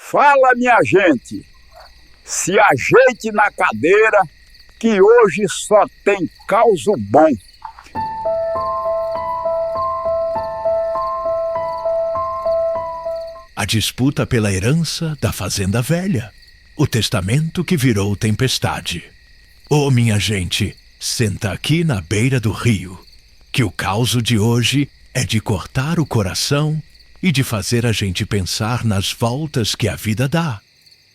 Fala, minha gente, se ajeite na cadeira que hoje só tem causo bom. A disputa pela herança da fazenda velha. O testamento que virou tempestade. Ô, minha gente, senta aqui na beira do rio, que o causo de hoje é de cortar o coração e de fazer a gente pensar nas voltas que a vida dá,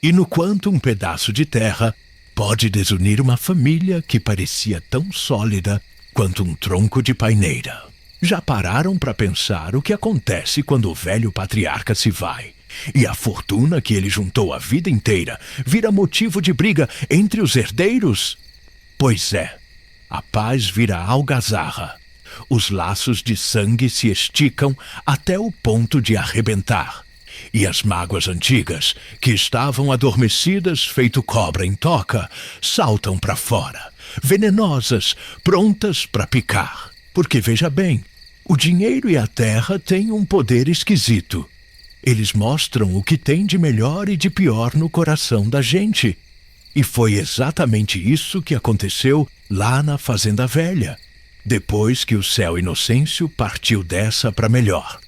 e no quanto um pedaço de terra pode desunir uma família que parecia tão sólida quanto um tronco de paineira. Já pararam para pensar o que acontece quando o velho patriarca se vai e a fortuna que ele juntou a vida inteira vira motivo de briga entre os herdeiros? Pois é, a paz vira algazarra. Os laços de sangue se esticam até o ponto de arrebentar. E as mágoas antigas, que estavam adormecidas feito cobra em toca, saltam para fora, venenosas, prontas para picar. Porque, veja bem, o dinheiro e a terra têm um poder esquisito. Eles mostram o que tem de melhor e de pior no coração da gente. E foi exatamente isso que aconteceu lá na Fazenda Velha, depois que o Céu Inocêncio partiu dessa para melhor.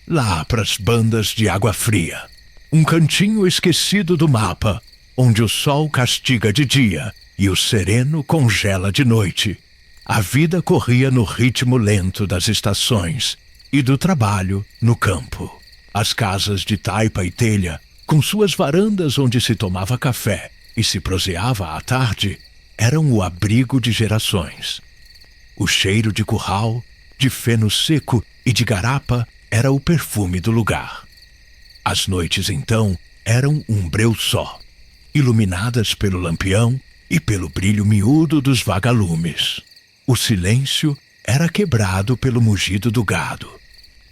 Lá pras bandas de Água Fria, um cantinho esquecido do mapa, onde o sol castiga de dia e o sereno congela de noite. A vida corria no ritmo lento das estações e do trabalho no campo. As casas de taipa e telha, com suas varandas onde se tomava café e se proseava à tarde, eram o abrigo de gerações. O cheiro de curral, de feno seco e de garapa era o perfume do lugar. As noites, então, eram um breu só, iluminadas pelo lampião e pelo brilho miúdo dos vagalumes. O silêncio era quebrado pelo mugido do gado,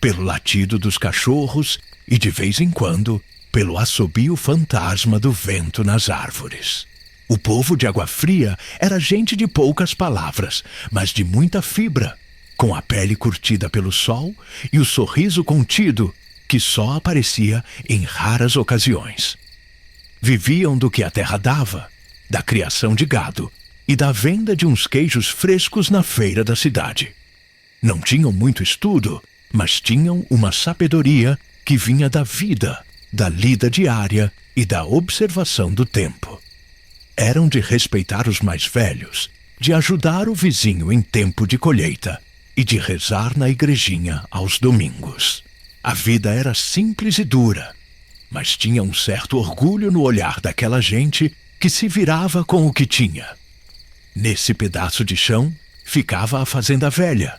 pelo latido dos cachorros e, de vez em quando, pelo assobio fantasma do vento nas árvores. O povo de Água Fria era gente de poucas palavras, mas de muita fibra, com a pele curtida pelo sol e o sorriso contido que só aparecia em raras ocasiões. Viviam do que a terra dava, da criação de gado e da venda de uns queijos frescos na feira da cidade. Não tinham muito estudo, mas tinham uma sabedoria que vinha da vida, da lida diária e da observação do tempo. Eram de respeitar os mais velhos, de ajudar o vizinho em tempo de colheita e de rezar na igrejinha aos domingos. A vida era simples e dura, mas tinha um certo orgulho no olhar daquela gente que se virava com o que tinha. Nesse pedaço de chão ficava a Fazenda Velha,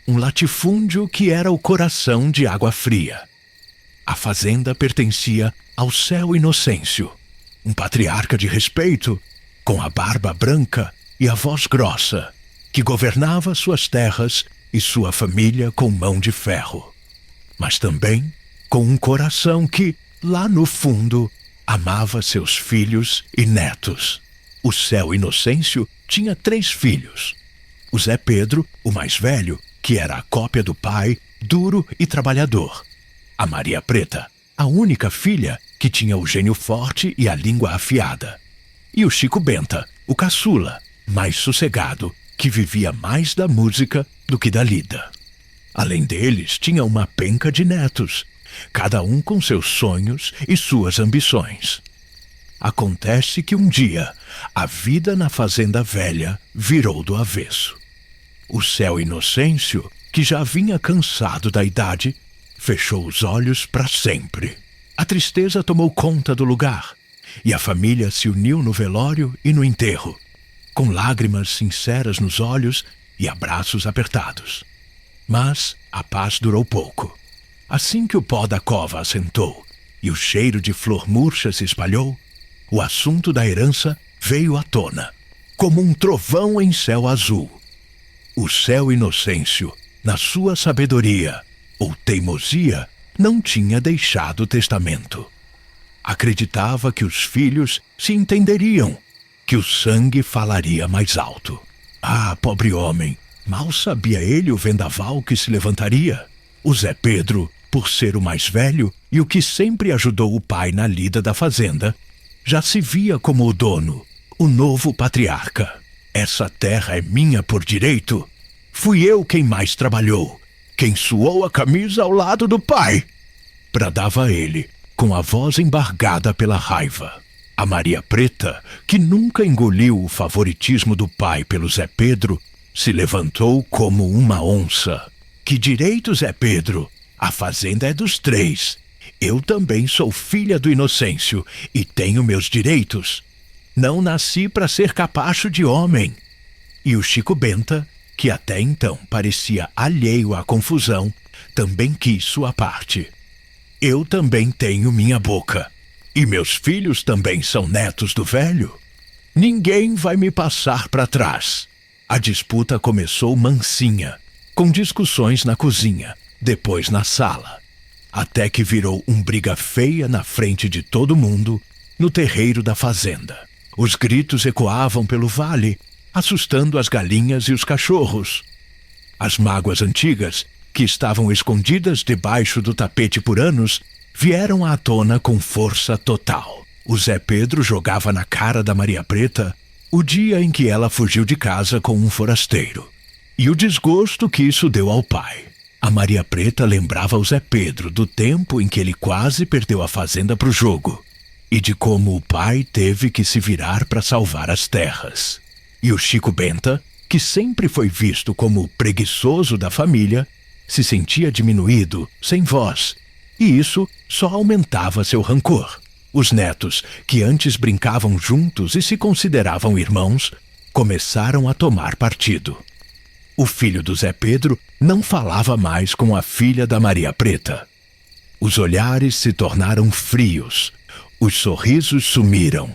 um latifúndio que era o coração de Água Fria. A fazenda pertencia ao Céu Inocêncio, um patriarca de respeito, com a barba branca e a voz grossa, que governava suas terras e sua família com mão de ferro, mas também com um coração que, lá no fundo, amava seus filhos e netos. O Céu Inocêncio tinha 3 filhos. O Zé Pedro, o mais velho, que era a cópia do pai, duro e trabalhador. A Maria Preta, a única filha que tinha o gênio forte e a língua afiada. E o Chico Benta, o caçula, mais sossegado, que vivia mais da música do que da lida. Além deles, tinha uma penca de netos, cada um com seus sonhos e suas ambições. Acontece que um dia, a vida na Fazenda Velha virou do avesso. O Céu Inocêncio, que já vinha cansado da idade, fechou os olhos para sempre. A tristeza tomou conta do lugar, e a família se uniu no velório e no enterro, com lágrimas sinceras nos olhos e abraços apertados. Mas a paz durou pouco. Assim que o pó da cova assentou e o cheiro de flor murcha se espalhou, o assunto da herança veio à tona, como um trovão em céu azul. O Céu Inocêncio, na sua sabedoria ou teimosia, não tinha deixado testamento. Acreditava que os filhos se entenderiam, que o sangue falaria mais alto. Ah, pobre homem! Mal sabia ele o vendaval que se levantaria. O Zé Pedro por ser o mais velho e o que sempre ajudou o pai na lida da fazenda, já se via como o dono, o novo patriarca. Essa terra é minha por direito. Fui eu quem mais trabalhou, quem suou a camisa ao lado do pai, bradava ele, com a voz embargada pela raiva. A Maria Preta, que nunca engoliu o favoritismo do pai pelo Zé Pedro, se levantou como uma onça. Que direito, Zé Pedro? A fazenda é dos três. Eu também sou filha do Inocêncio e tenho meus direitos. Não nasci para ser capacho de homem. E o Chico Benta, que até então parecia alheio à confusão, também quis sua parte. Eu também tenho minha boca. E meus filhos também são netos do velho. Ninguém vai me passar para trás. A disputa começou mansinha, com discussões na cozinha, depois na sala, até que virou briga feia na frente de todo mundo, no terreiro da fazenda. Os gritos ecoavam pelo vale, assustando as galinhas e os cachorros. As mágoas antigas, que estavam escondidas debaixo do tapete por anos, vieram à tona com força total. O Zé Pedro jogava na cara da Maria Preta o dia em que ela fugiu de casa com um forasteiro, e o desgosto que isso deu ao pai. A Maria Preta lembrava ao Zé Pedro do tempo em que ele quase perdeu a fazenda para o jogo, e de como o pai teve que se virar para salvar as terras. E o Chico Benta, que sempre foi visto como o preguiçoso da família, se sentia diminuído, sem voz, e isso só aumentava seu rancor. Os netos, que antes brincavam juntos e se consideravam irmãos, começaram a tomar partido. O filho do Zé Pedro não falava mais com a filha da Maria Preta. Os olhares se tornaram frios, os sorrisos sumiram,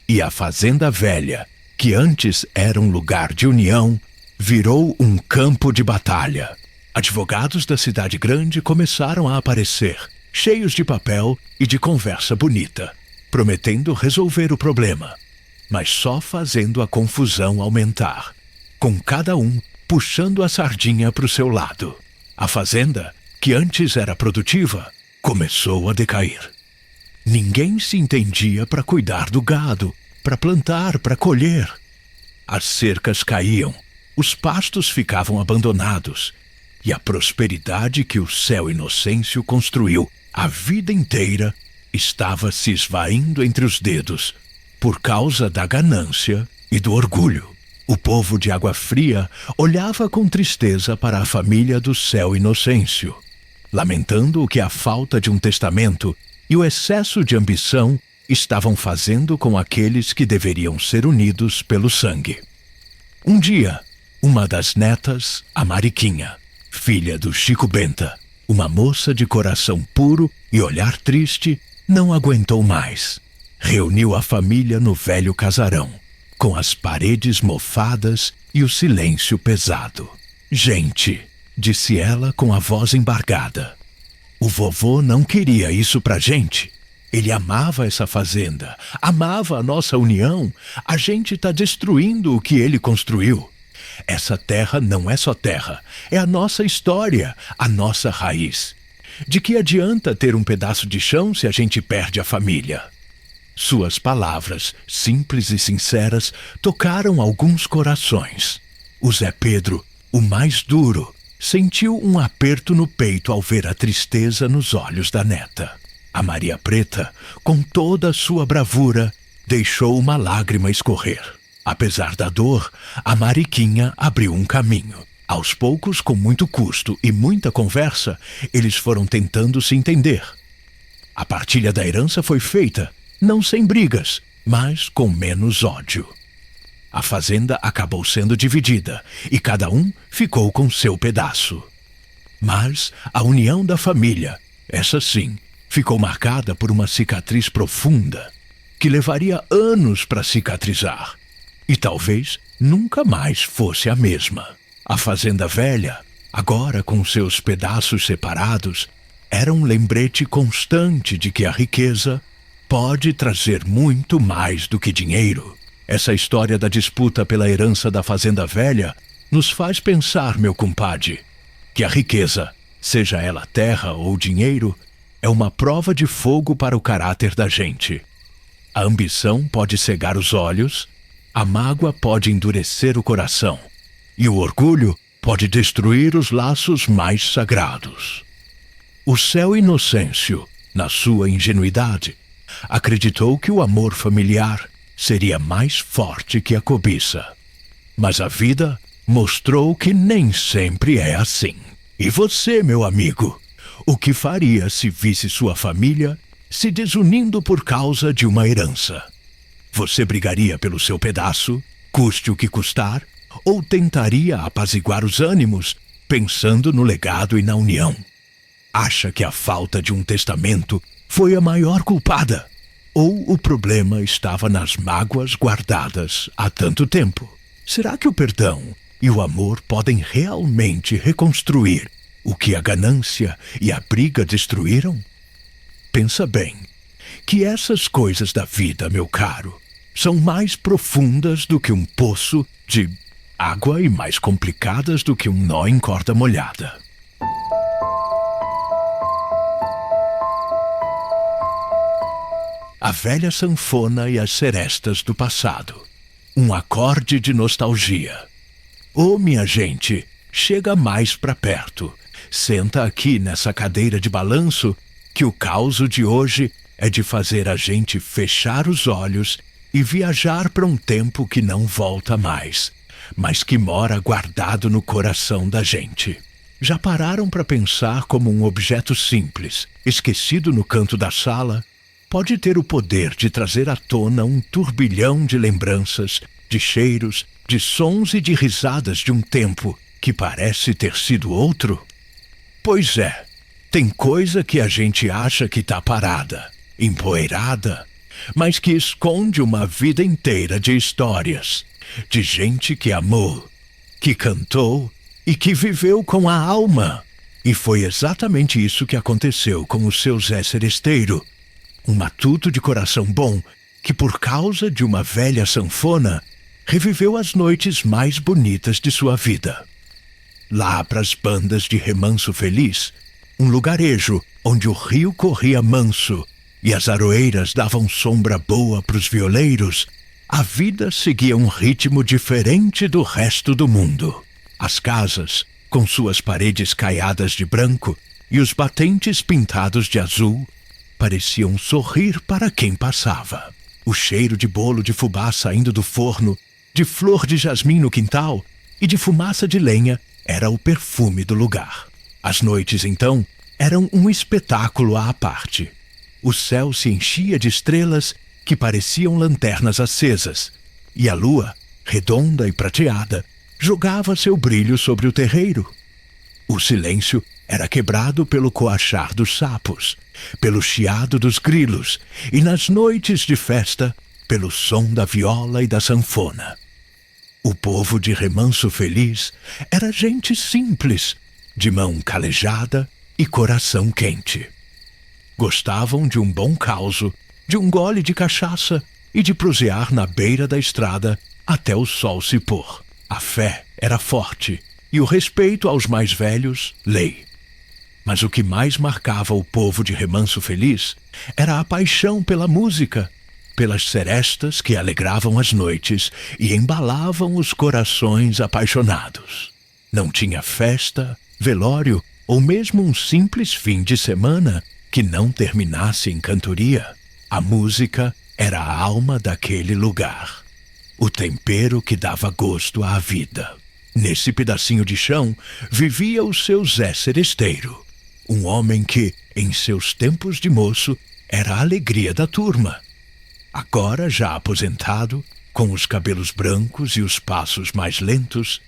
e a fazenda velha, que antes era um lugar de união, virou um campo de batalha. Advogados da cidade grande começaram a aparecer, cheios de papel e de conversa bonita, prometendo resolver o problema, mas só fazendo a confusão aumentar, com cada um puxando a sardinha para o seu lado. A fazenda, que antes era produtiva, começou a decair. Ninguém se entendia para cuidar do gado, para plantar, para colher. As cercas caíam, os pastos ficavam abandonados, e a prosperidade que o céu Inocêncio construiu a vida inteira estava se esvaindo entre os dedos por causa da ganância e do orgulho. O povo de Água Fria olhava com tristeza para a família do céu Inocêncio, lamentando o que a falta de um testamento e o excesso de ambição estavam fazendo com aqueles que deveriam ser unidos pelo sangue. Um dia, uma das netas, a Mariquinha, filha do Chico Benta, uma moça de coração puro e olhar triste, não aguentou mais. Reuniu a família no velho casarão, com as paredes mofadas e o silêncio pesado. Gente, disse ela com a voz embargada, o vovô não queria isso pra gente. Ele amava essa fazenda, amava a nossa união. A gente tá destruindo o que ele construiu. Essa terra não é só terra, é a nossa história, a nossa raiz. De que adianta ter um pedaço de chão se a gente perde a família? Suas palavras, simples e sinceras, tocaram alguns corações. O Zé Pedro, o mais duro, sentiu um aperto no peito ao ver a tristeza nos olhos da neta. A Maria Preta, com toda a sua bravura, deixou uma lágrima escorrer. Apesar da dor, a Mariquinha abriu um caminho. Aos poucos, com muito custo e muita conversa, eles foram tentando se entender. A partilha da herança foi feita, não sem brigas, mas com menos ódio. A fazenda acabou sendo dividida e cada um ficou com seu pedaço. Mas a união da família, essa sim, ficou marcada por uma cicatriz profunda, que levaria anos para cicatrizar. E talvez nunca mais fosse a mesma. A fazenda velha, agora com seus pedaços separados, era um lembrete constante de que a riqueza pode trazer muito mais do que dinheiro. Essa história da disputa pela herança da fazenda velha nos faz pensar, meu compadre, que a riqueza seja ela terra ou dinheiro, é uma prova de fogo para o caráter da gente. A ambição pode cegar os olhos, a mágoa pode endurecer o coração, e o orgulho pode destruir os laços mais sagrados. O céu Inocêncio, na sua ingenuidade, acreditou que o amor familiar seria mais forte que a cobiça. Mas a vida mostrou que nem sempre é assim. E você, meu amigo, o que faria se visse sua família se desunindo por causa de uma herança? Você brigaria pelo seu pedaço, custe o que custar, ou tentaria apaziguar os ânimos, pensando no legado e na união? Acha que a falta de um testamento foi a maior culpada? Ou o problema estava nas mágoas guardadas há tanto tempo? Será que o perdão e o amor podem realmente reconstruir o que a ganância e a briga destruíram? Pensa bem, que essas coisas da vida, meu caro, são mais profundas do que um poço de água e mais complicadas do que um nó em corda molhada. A velha sanfona e as serestas do passado. Um acorde de nostalgia. Oh, minha gente, chega mais pra perto. Senta aqui nessa cadeira de balanço, que o causo de hoje é de fazer a gente fechar os olhos e viajar para um tempo que não volta mais, mas que mora guardado no coração da gente. Já pararam para pensar como um objeto simples, esquecido no canto da sala, pode ter o poder de trazer à tona um turbilhão de lembranças, de cheiros, de sons e de risadas de um tempo que parece ter sido outro? Pois é, tem coisa que a gente acha que tá parada, empoeirada, mas que esconde uma vida inteira de histórias, de gente que amou, que cantou e que viveu com a alma. E foi exatamente isso que aconteceu com o seu Zé Seresteiro, um matuto de coração bom que, por causa de uma velha sanfona, reviveu as noites mais bonitas de sua vida. Lá pras bandas de Remanso Feliz, um lugarejo onde o rio corria manso e as aroeiras davam sombra boa pros violeiros, a vida seguia um ritmo diferente do resto do mundo. As casas, com suas paredes caiadas de branco e os batentes pintados de azul, pareciam sorrir para quem passava. O cheiro de bolo de fubá saindo do forno, de flor de jasmim no quintal e de fumaça de lenha era o perfume do lugar. As noites, então, eram um espetáculo à parte. O céu se enchia de estrelas que pareciam lanternas acesas, e a lua, redonda e prateada, jogava seu brilho sobre o terreiro. O silêncio era quebrado pelo coachar dos sapos, pelo chiado dos grilos e, nas noites de festa, pelo som da viola e da sanfona. O povo de Remanso Feliz era gente simples, de mão calejada e coração quente. Gostavam de um bom causo, de um gole de cachaça e de prosear na beira da estrada até o sol se pôr. A fé era forte e o respeito aos mais velhos, lei. Mas o que mais marcava o povo de Remanso Feliz era a paixão pela música, pelas serestas que alegravam as noites e embalavam os corações apaixonados. Não tinha festa, velório ou mesmo um simples fim de semana que não terminasse em cantoria. A música era a alma daquele lugar, o tempero que dava gosto à vida. Nesse pedacinho de chão vivia o seu Zé Seresteiro, um homem que, em seus tempos de moço, era a alegria da turma. Agora, já aposentado, com os cabelos brancos e os passos mais lentos,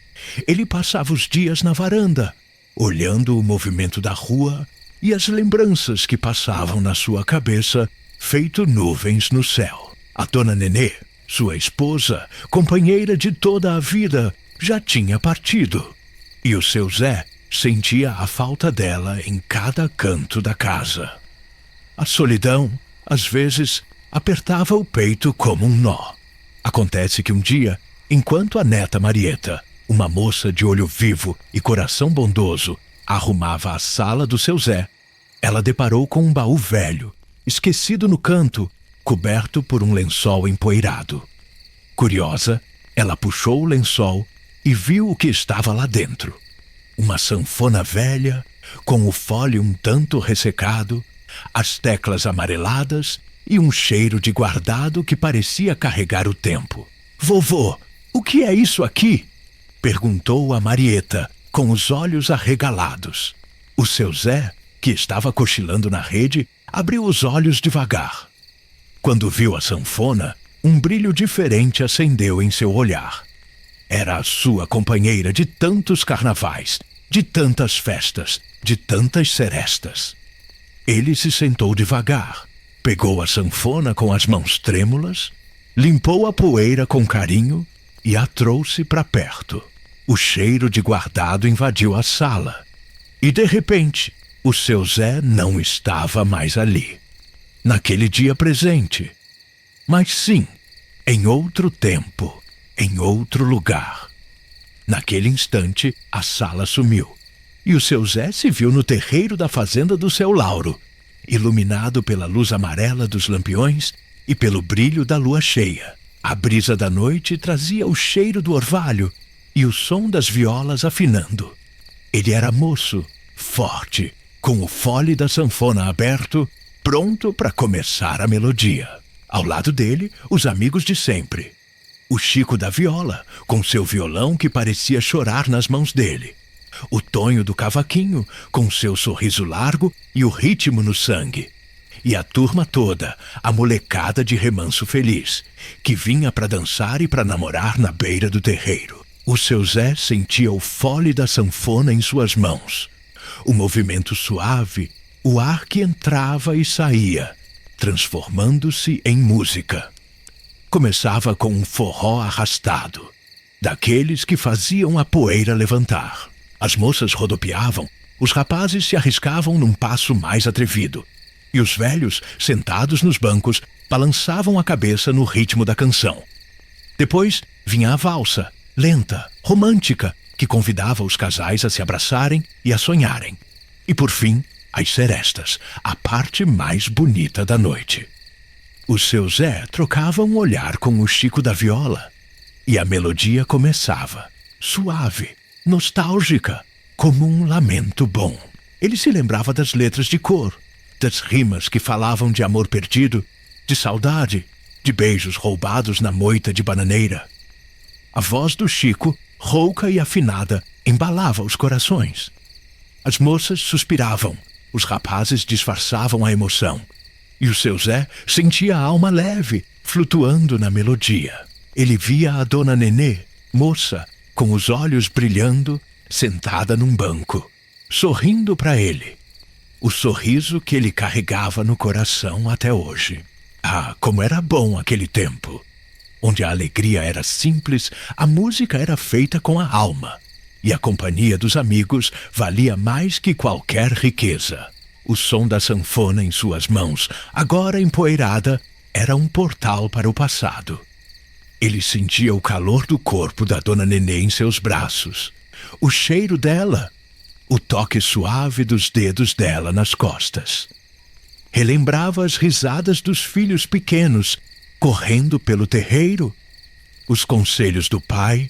ele passava os dias na varanda, olhando o movimento da rua e as lembranças que passavam na sua cabeça, feito nuvens no céu. A dona Nenê, sua esposa, companheira de toda a vida, já tinha partido, e o seu Zé sentia a falta dela em cada canto da casa. A solidão, às vezes, apertava o peito como um nó. Acontece que um dia, enquanto a neta Marieta, uma moça de olho vivo e coração bondoso, arrumava a sala do seu Zé, ela deparou com um baú velho, esquecido no canto, coberto por um lençol empoeirado. Curiosa, ela puxou o lençol e viu o que estava lá dentro. Uma sanfona velha, com o fole um tanto ressecado, as teclas amareladas e um cheiro de guardado que parecia carregar o tempo. "Vovô, o que é isso aqui?" perguntou a Marieta, com os olhos arregalados. O seu Zé, que estava cochilando na rede, abriu os olhos devagar. Quando viu a sanfona, um brilho diferente acendeu em seu olhar. Era a sua companheira de tantos carnavais, de tantas festas, de tantas serestas. Ele se sentou devagar, pegou a sanfona com as mãos trêmulas, limpou a poeira com carinho e a trouxe para perto. O cheiro de guardado invadiu a sala. E, de repente, o seu Zé não estava mais ali, naquele dia presente. Mas sim, em outro tempo, em outro lugar. Naquele instante, a sala sumiu, e o seu Zé se viu no terreiro da fazenda do seu Lauro, iluminado pela luz amarela dos lampiões e pelo brilho da lua cheia. A brisa da noite trazia o cheiro do orvalho e o som das violas afinando. Ele era moço, forte, com o fole da sanfona aberto, pronto para começar a melodia. Ao lado dele, os amigos de sempre. O Chico da viola, com seu violão que parecia chorar nas mãos dele. O Tonho do cavaquinho, com seu sorriso largo e o ritmo no sangue. E a turma toda, a molecada de Remanso Feliz, que vinha para dançar e para namorar na beira do terreiro. O seu Zé sentia o fole da sanfona em suas mãos. O movimento suave, o ar que entrava e saía, transformando-se em música. Começava com um forró arrastado, daqueles que faziam a poeira levantar. As moças rodopiavam, os rapazes se arriscavam num passo mais atrevido, e os velhos, sentados nos bancos, balançavam a cabeça no ritmo da canção. Depois vinha a valsa, lenta, romântica, que convidava os casais a se abraçarem e a sonharem. E por fim, as serestas, a parte mais bonita da noite. O seu Zé trocava um olhar com o Chico da viola, e a melodia começava, suave, nostálgica, como um lamento bom. Ele se lembrava das letras de cor, das rimas que falavam de amor perdido, de saudade, de beijos roubados na moita de bananeira. A voz do Chico, rouca e afinada, embalava os corações. As moças suspiravam, os rapazes disfarçavam a emoção, e o seu Zé sentia a alma leve, flutuando na melodia. Ele via a dona Nenê, moça, com os olhos brilhando, sentada num banco, sorrindo para ele. O sorriso que ele carregava no coração até hoje. Ah, como era bom aquele tempo! Onde a alegria era simples, a música era feita com a alma, e a companhia dos amigos valia mais que qualquer riqueza. O som da sanfona em suas mãos, agora empoeirada, era um portal para o passado. Ele sentia o calor do corpo da dona Nenê em seus braços, o cheiro dela, o toque suave dos dedos dela nas costas. Relembrava as risadas dos filhos pequenos, correndo pelo terreiro, os conselhos do pai,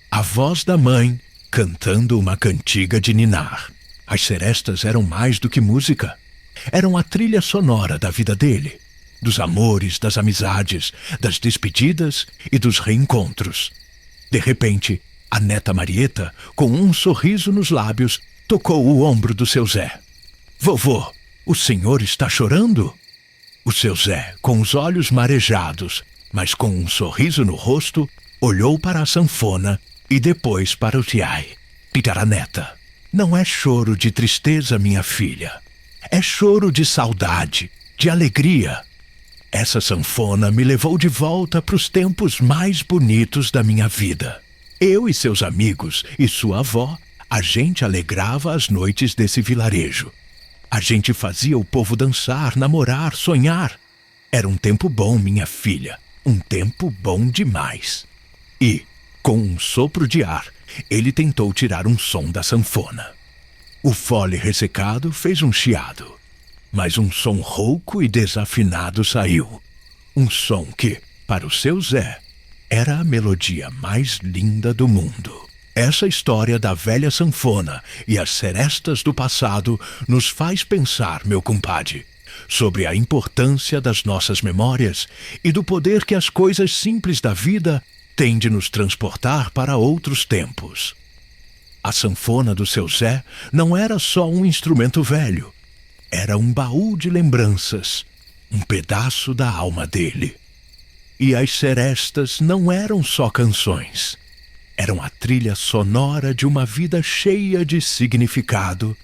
a voz da mãe cantando uma cantiga de ninar. As serestas eram mais do que música. Eram a trilha sonora da vida dele, dos amores, das amizades, das despedidas e dos reencontros. De repente, a neta Marieta, com um sorriso nos lábios, tocou o ombro do seu Zé. "Vovô, o senhor está chorando?" O seu Zé, com os olhos marejados, mas com um sorriso no rosto, olhou para a sanfona e depois para o tiai. "Pitaraneta, não é choro de tristeza, minha filha. É choro de saudade, de alegria. Essa sanfona me levou de volta para os tempos mais bonitos da minha vida. Eu e seus amigos e sua avó, a gente alegrava as noites desse vilarejo. A gente fazia o povo dançar, namorar, sonhar. Era um tempo bom, minha filha, um tempo bom demais." E, com um sopro de ar, ele tentou tirar um som da sanfona. O fole ressecado fez um chiado, mas um som rouco e desafinado saiu. Um som que, para o seu Zé, era a melodia mais linda do mundo. Essa história da velha sanfona e as serestas do passado nos faz pensar, meu compadre, sobre a importância das nossas memórias e do poder que as coisas simples da vida têm de nos transportar para outros tempos. A sanfona do seu Zé não era só um instrumento velho. Era um baú de lembranças, um pedaço da alma dele. E as serestas não eram só canções. Eram a trilha sonora de uma vida cheia de significado,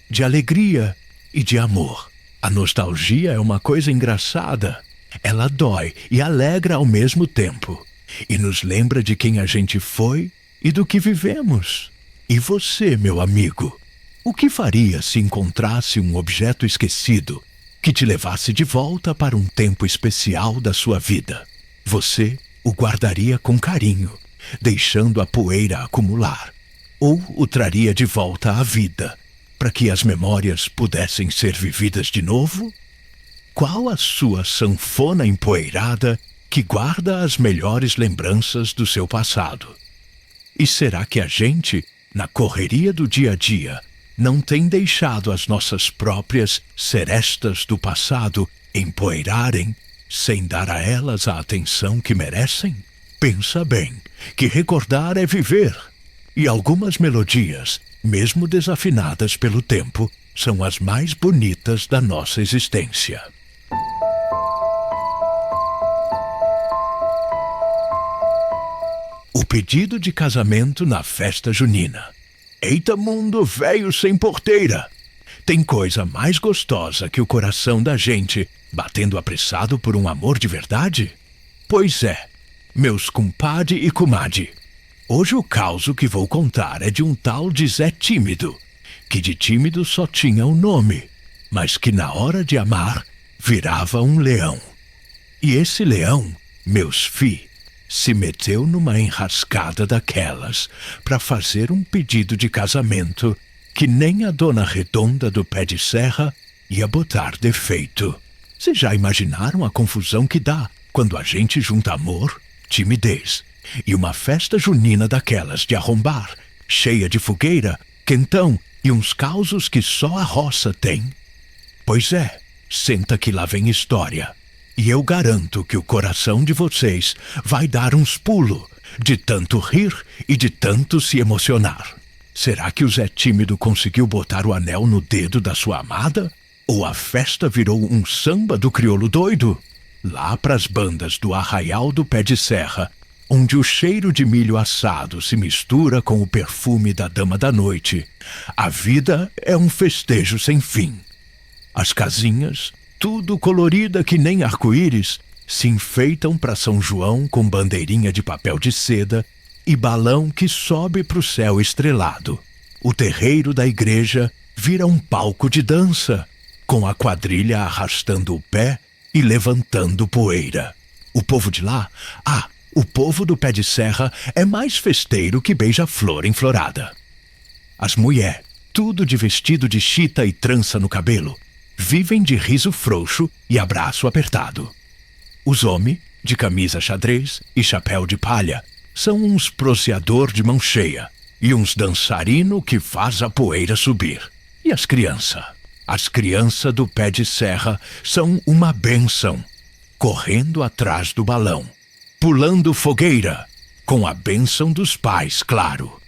de alegria e de amor. A nostalgia é uma coisa engraçada. Ela dói e alegra ao mesmo tempo. E nos lembra de quem a gente foi e do que vivemos. E você, meu amigo, o que faria se encontrasse um objeto esquecido que te levasse de volta para um tempo especial da sua vida? Você o guardaria com carinho, deixando a poeira acumular, ou o traria de volta à vida, para que as memórias pudessem ser vividas de novo? Qual a sua sanfona empoeirada que guarda as melhores lembranças do seu passado? E será que a gente, na correria do dia a dia, não tem deixado as nossas próprias serestas do passado empoeirarem, sem dar a elas a atenção que merecem? Pensa bem, que recordar é viver. E algumas melodias, mesmo desafinadas pelo tempo, são as mais bonitas da nossa existência. O pedido de casamento na festa junina. Eita mundo velho sem porteira! Tem coisa mais gostosa que o coração da gente batendo apressado por um amor de verdade? Pois é, meus compadre e comadre. Hoje o causo que vou contar é de um tal de Zé Tímido, que de tímido só tinha um nome, mas que na hora de amar virava um leão. E esse leão, meus fi, se meteu numa enrascada daquelas para fazer um pedido de casamento que nem a dona Redonda do Pé de Serra ia botar defeito. Vocês já imaginaram a confusão que dá quando a gente junta amor, timidez e uma festa junina daquelas de arrombar, cheia de fogueira, quentão e uns causos que só a roça tem? Pois é, senta que lá vem história. E eu garanto que o coração de vocês vai dar uns pulos, de tanto rir e de tanto se emocionar. Será que o Zé Tímido conseguiu botar o anel no dedo da sua amada? Ou a festa virou um samba do crioulo doido? Lá pras bandas do Arraial do Pé de Serra, onde o cheiro de milho assado se mistura com o perfume da dama da noite, a vida é um festejo sem fim. As casinhas, tudo colorida que nem arco-íris, se enfeitam para São João com bandeirinha de papel de seda e balão que sobe para o céu estrelado. O terreiro da igreja vira um palco de dança, com a quadrilha arrastando o pé e levantando poeira. O povo de lá, o povo do Pé de Serra é mais festeiro que beija-flor enflorada. As mulher, tudo de vestido de chita e trança no cabelo, vivem de riso frouxo e abraço apertado. Os homens, de camisa xadrez e chapéu de palha, são uns proseador de mão cheia e uns dançarino que faz a poeira subir. E as crianças? As crianças do Pé de Serra são uma bênção, correndo atrás do balão, pulando fogueira, com a bênção dos pais, claro,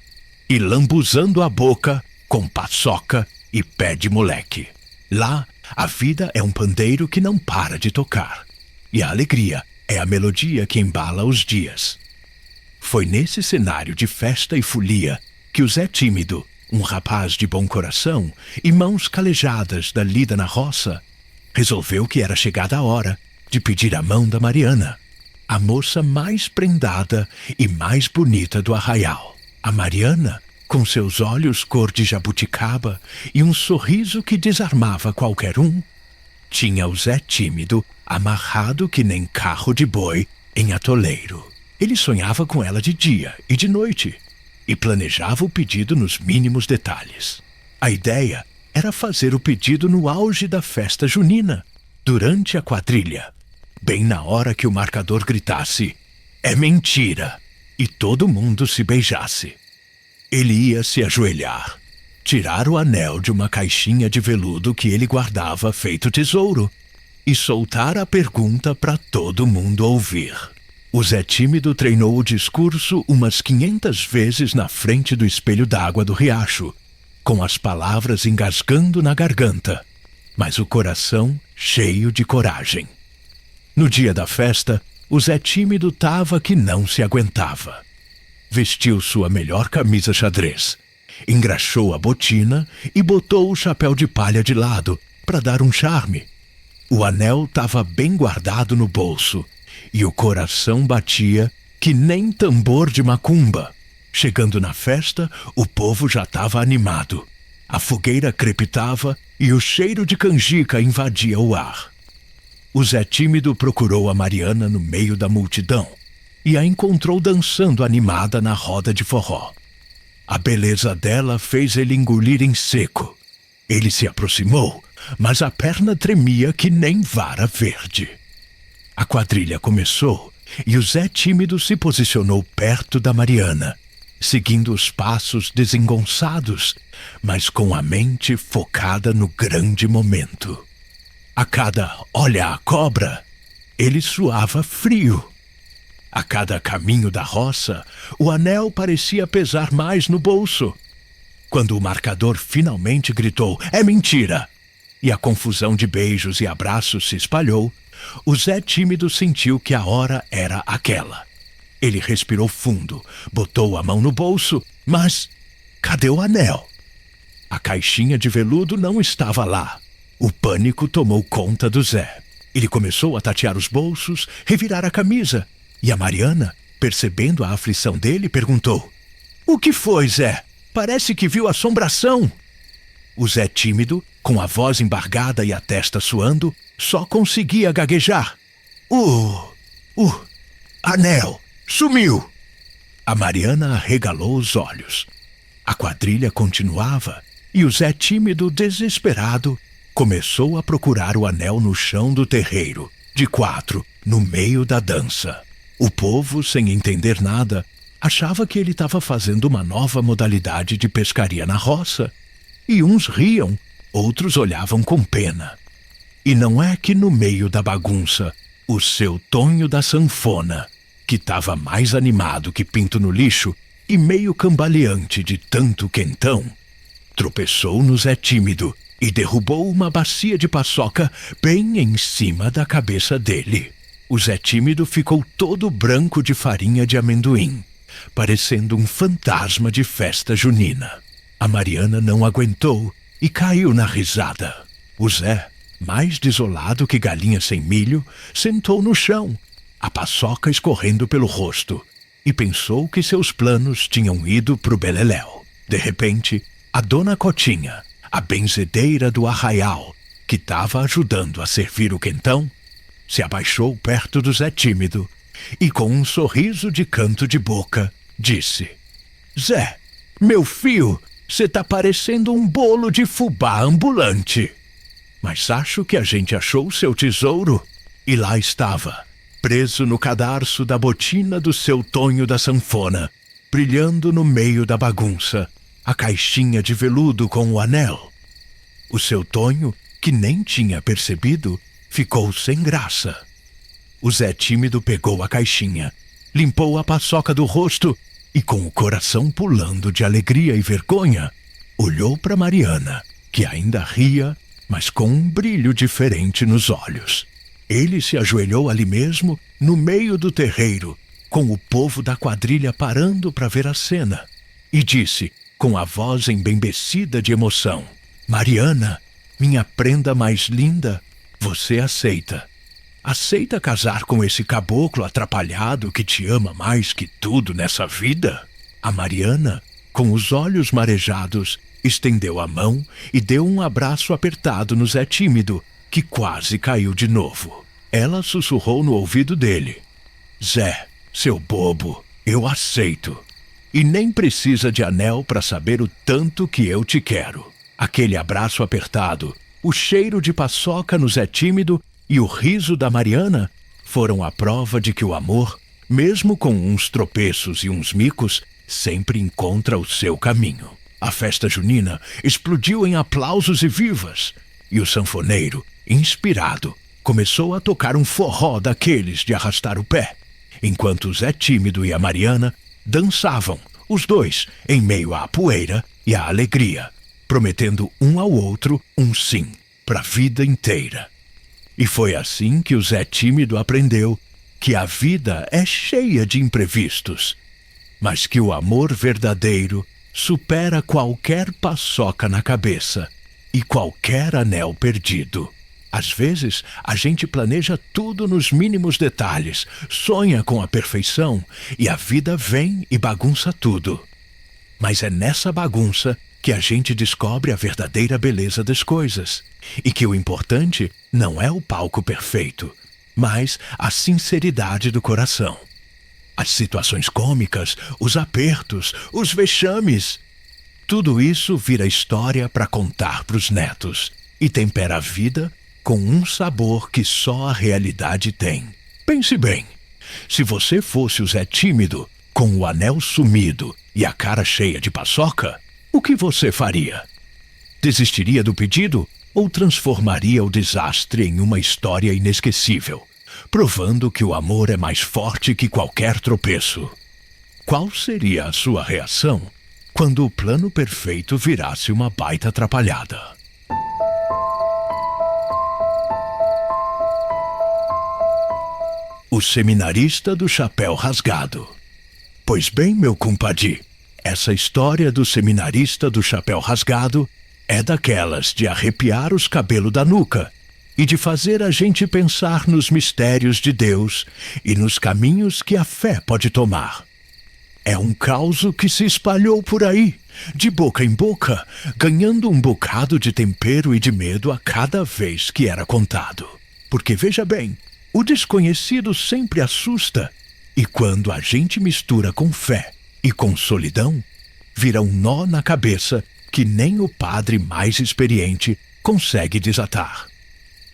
e lambuzando a boca com paçoca e pé de moleque. Lá, a vida é um pandeiro que não para de tocar, e a alegria é a melodia que embala os dias. Foi nesse cenário de festa e folia que o Zé Tímido, um rapaz de bom coração e mãos calejadas da lida na roça, resolveu que era chegada a hora de pedir a mão da Mariana, a moça mais prendada e mais bonita do arraial. A Mariana, com seus olhos cor de jabuticaba e um sorriso que desarmava qualquer um, tinha o Zé Tímido amarrado que nem carro de boi em atoleiro. Ele sonhava com ela de dia e de noite e planejava o pedido nos mínimos detalhes. A ideia era fazer o pedido no auge da festa junina, durante a quadrilha, bem na hora que o marcador gritasse "É mentira!" e todo mundo se beijasse. Ele ia se ajoelhar, tirar o anel de uma caixinha de veludo que ele guardava feito tesouro e soltar a pergunta para todo mundo ouvir. O Zé Tímido treinou o discurso umas 500 vezes na frente do espelho d'água do riacho, com as palavras engasgando na garganta, mas o coração cheio de coragem. No dia da festa, o Zé Tímido tava que não se aguentava. Vestiu sua melhor camisa xadrez, engraxou a botina e botou o chapéu de palha de lado para dar um charme. O anel estava bem guardado no bolso e o coração batia que nem tambor de macumba. Chegando na festa, o povo já estava animado. A fogueira crepitava e o cheiro de canjica invadia o ar. O Zé Tímido procurou a Mariana no meio da multidão e a encontrou dançando animada na roda de forró. A beleza dela fez ele engolir em seco. Ele se aproximou, mas a perna tremia que nem vara verde. A quadrilha começou e o Zé Tímido se posicionou perto da Mariana, seguindo os passos desengonçados, mas com a mente focada no grande momento. A cada "olha a cobra", ele suava frio. A cada caminho da roça, o anel parecia pesar mais no bolso. Quando o marcador finalmente gritou "É mentira!" e a confusão de beijos e abraços se espalhou, o Zé Tímido sentiu que a hora era aquela. Ele respirou fundo, botou a mão no bolso, mas cadê o anel? A caixinha de veludo não estava lá. O pânico tomou conta do Zé. Ele começou a tatear os bolsos, revirar a camisa, e a Mariana, percebendo a aflição dele, perguntou: "O que foi, Zé? Parece que viu assombração." O Zé Tímido, com a voz embargada e a testa suando, só conseguia gaguejar. O anel sumiu!" A Mariana arregalou os olhos. A quadrilha continuava e o Zé Tímido, desesperado, começou a procurar o anel no chão do terreiro, de quatro, no meio da dança. O povo, sem entender nada, achava que ele estava fazendo uma nova modalidade de pescaria na roça. E uns riam, outros olhavam com pena. E não é que no meio da bagunça, o seu Tonho da sanfona, que estava mais animado que pinto no lixo e meio cambaleante de tanto quentão, tropeçou no Zé Tímido e derrubou uma bacia de paçoca bem em cima da cabeça dele. O Zé Tímido ficou todo branco de farinha de amendoim, parecendo um fantasma de festa junina. A Mariana não aguentou e caiu na risada. O Zé, mais desolado que galinha sem milho, sentou no chão, a paçoca escorrendo pelo rosto, e pensou que seus planos tinham ido pro beleléu. De repente, a dona Cotinha, a benzedeira do arraial, que estava ajudando a servir o quentão, se abaixou perto do Zé Tímido e, com um sorriso de canto de boca, disse: "Zé, meu filho, você tá parecendo um bolo de fubá ambulante. Mas acho que a gente achou o seu tesouro." E lá estava, preso no cadarço da botina do seu Tonho da sanfona, brilhando no meio da bagunça, a caixinha de veludo com o anel. O seu Tonho, que nem tinha percebido, ficou sem graça. O Zé Tímido pegou a caixinha, limpou a paçoca do rosto e, com o coração pulando de alegria e vergonha, olhou para Mariana, que ainda ria, mas com um brilho diferente nos olhos. Ele se ajoelhou ali mesmo, no meio do terreiro, com o povo da quadrilha parando para ver a cena, e disse, com a voz embembecida de emoção: "Mariana, minha prenda mais linda, você aceita? Aceita casar com esse caboclo atrapalhado que te ama mais que tudo nessa vida?" A Mariana, com os olhos marejados, estendeu a mão e deu um abraço apertado no Zé Tímido, que quase caiu de novo. Ela sussurrou no ouvido dele: "Zé, seu bobo, eu aceito. E nem precisa de anel para saber o tanto que eu te quero." Aquele abraço apertado, o cheiro de paçoca no Zé Tímido e o riso da Mariana foram a prova de que o amor, mesmo com uns tropeços e uns micos, sempre encontra o seu caminho. A festa junina explodiu em aplausos e vivas, e o sanfoneiro, inspirado, começou a tocar um forró daqueles de arrastar o pé, enquanto o Zé Tímido e a Mariana dançavam, os dois, em meio à poeira e à alegria, prometendo um ao outro um sim para a vida inteira. E foi assim que o Zé Tímido aprendeu que a vida é cheia de imprevistos, mas que o amor verdadeiro supera qualquer paçoca na cabeça e qualquer anel perdido. Às vezes, a gente planeja tudo nos mínimos detalhes, sonha com a perfeição e a vida vem e bagunça tudo. Mas é nessa bagunça que a gente descobre a verdadeira beleza das coisas e que o importante não é o palco perfeito, mas a sinceridade do coração. As situações cômicas, os apertos, os vexames. Tudo isso vira história para contar para os netos e tempera a vida com um sabor que só a realidade tem. Pense bem, se você fosse o Zé Tímido, com o anel sumido e a cara cheia de paçoca, o que você faria? Desistiria do pedido ou transformaria o desastre em uma história inesquecível, provando que o amor é mais forte que qualquer tropeço? Qual seria a sua reação quando o plano perfeito virasse uma baita atrapalhada? O seminarista do chapéu rasgado. Pois bem, meu compadre, essa história do seminarista do chapéu rasgado é daquelas de arrepiar os cabelos da nuca e de fazer a gente pensar nos mistérios de Deus e nos caminhos que a fé pode tomar. É um causo que se espalhou por aí, de boca em boca, ganhando um bocado de tempero e de medo a cada vez que era contado. Porque veja bem, o desconhecido sempre assusta, e quando a gente mistura com fé e com solidão, vira um nó na cabeça que nem o padre mais experiente consegue desatar.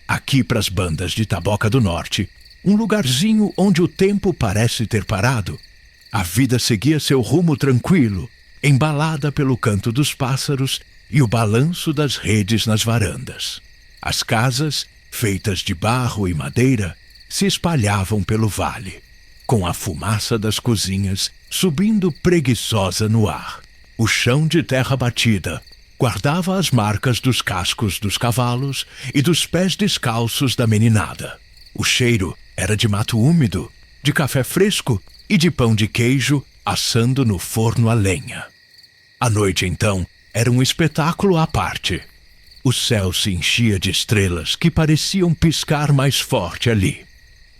Aqui pras bandas de Taboca do Norte, um lugarzinho onde o tempo parece ter parado, a vida seguia seu rumo tranquilo, embalada pelo canto dos pássaros e o balanço das redes nas varandas. As casas, feitas de barro e madeira, se espalhavam pelo vale, com a fumaça das cozinhas subindo preguiçosa no ar. O chão de terra batida guardava as marcas dos cascos dos cavalos e dos pés descalços da meninada. O cheiro era de mato úmido, de café fresco e de pão de queijo assando no forno a lenha. A noite, então, era um espetáculo à parte. O céu se enchia de estrelas que pareciam piscar mais forte ali.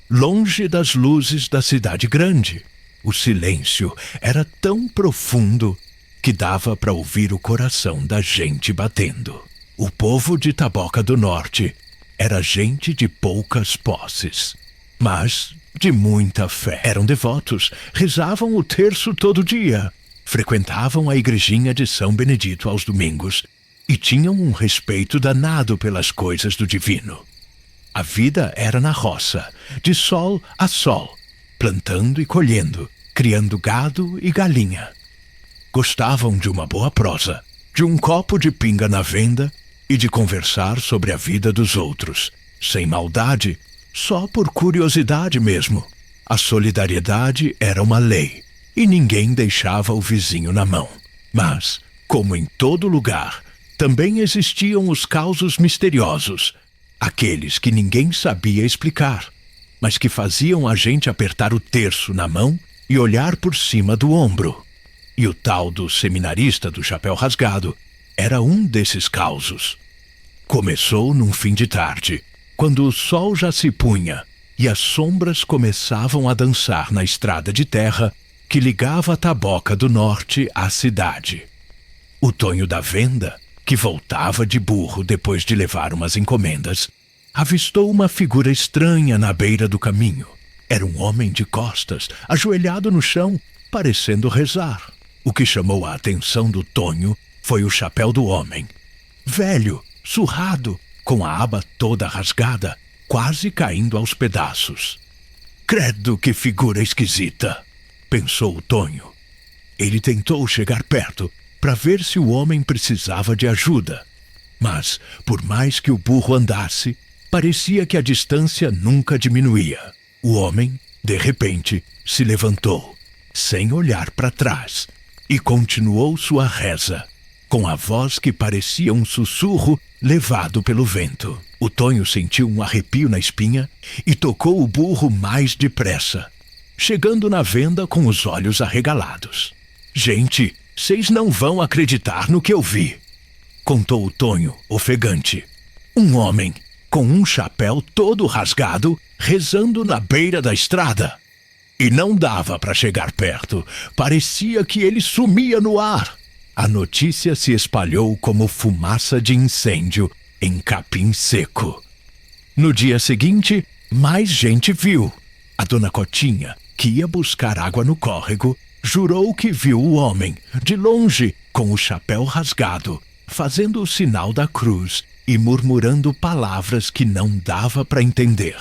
Longe das luzes da cidade grande, o silêncio era tão profundo que dava para ouvir o coração da gente batendo. O povo de Taboca do Norte era gente de poucas posses, mas de muita fé. Eram devotos, rezavam o terço todo dia, frequentavam a igrejinha de São Benedito aos domingos e tinham um respeito danado pelas coisas do divino. A vida era na roça, de sol a sol, plantando e colhendo, criando gado e galinha. Gostavam de uma boa prosa, de um copo de pinga na venda e de conversar sobre a vida dos outros, sem maldade, só por curiosidade mesmo. A solidariedade era uma lei e ninguém deixava o vizinho na mão. Mas, como em todo lugar, também existiam os causos misteriosos, aqueles que ninguém sabia explicar, mas que faziam a gente apertar o terço na mão e olhar por cima do ombro. E o tal do seminarista do chapéu rasgado era um desses causos. Começou num fim de tarde, quando o sol já se punha e as sombras começavam a dançar na estrada de terra que ligava a Taboca do Norte à cidade. O Tonho da Venda, que voltava de burro depois de levar umas encomendas, avistou uma figura estranha na beira do caminho. Era um homem de costas, ajoelhado no chão, parecendo rezar. O que chamou a atenção do Tonho foi o chapéu do homem. velho, surrado, com a aba toda rasgada, quase caindo aos pedaços. Credo, que figura esquisita, pensou o Tonho. Ele tentou chegar perto para ver se o homem precisava de ajuda, mas, por mais que o burro andasse, parecia que a distância nunca diminuía. O homem, de repente, se levantou, sem olhar para trás, e continuou sua reza, com a voz que parecia um sussurro levado pelo vento. O Tonho sentiu um arrepio na espinha e tocou o burro mais depressa, chegando na venda com os olhos arregalados. Gente, vocês não vão acreditar no que eu vi, contou o Tonho, ofegante. Um homem, com um chapéu todo rasgado, rezando na beira da estrada. E não dava para chegar perto, parecia que ele sumia no ar. A notícia se espalhou como fumaça de incêndio em capim seco. No dia seguinte, mais gente viu. A dona Cotinha, que ia buscar água no córrego, jurou que viu o homem, de longe, com o chapéu rasgado, fazendo o sinal da cruz e murmurando palavras que não dava para entender.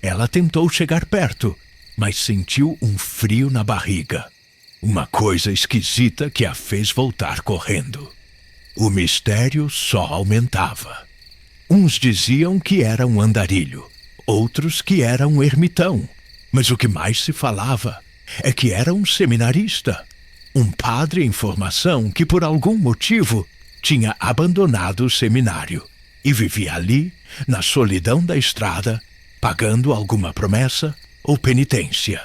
Ela tentou chegar perto, mas sentiu um frio na barriga. Uma coisa esquisita que a fez voltar correndo. O mistério só aumentava. Uns diziam que era um andarilho, outros que era um ermitão. Mas o que mais se falava é que era um seminarista, um padre em formação que por algum motivo tinha abandonado o seminário e vivia ali, na solidão da estrada, pagando alguma promessa ou penitência.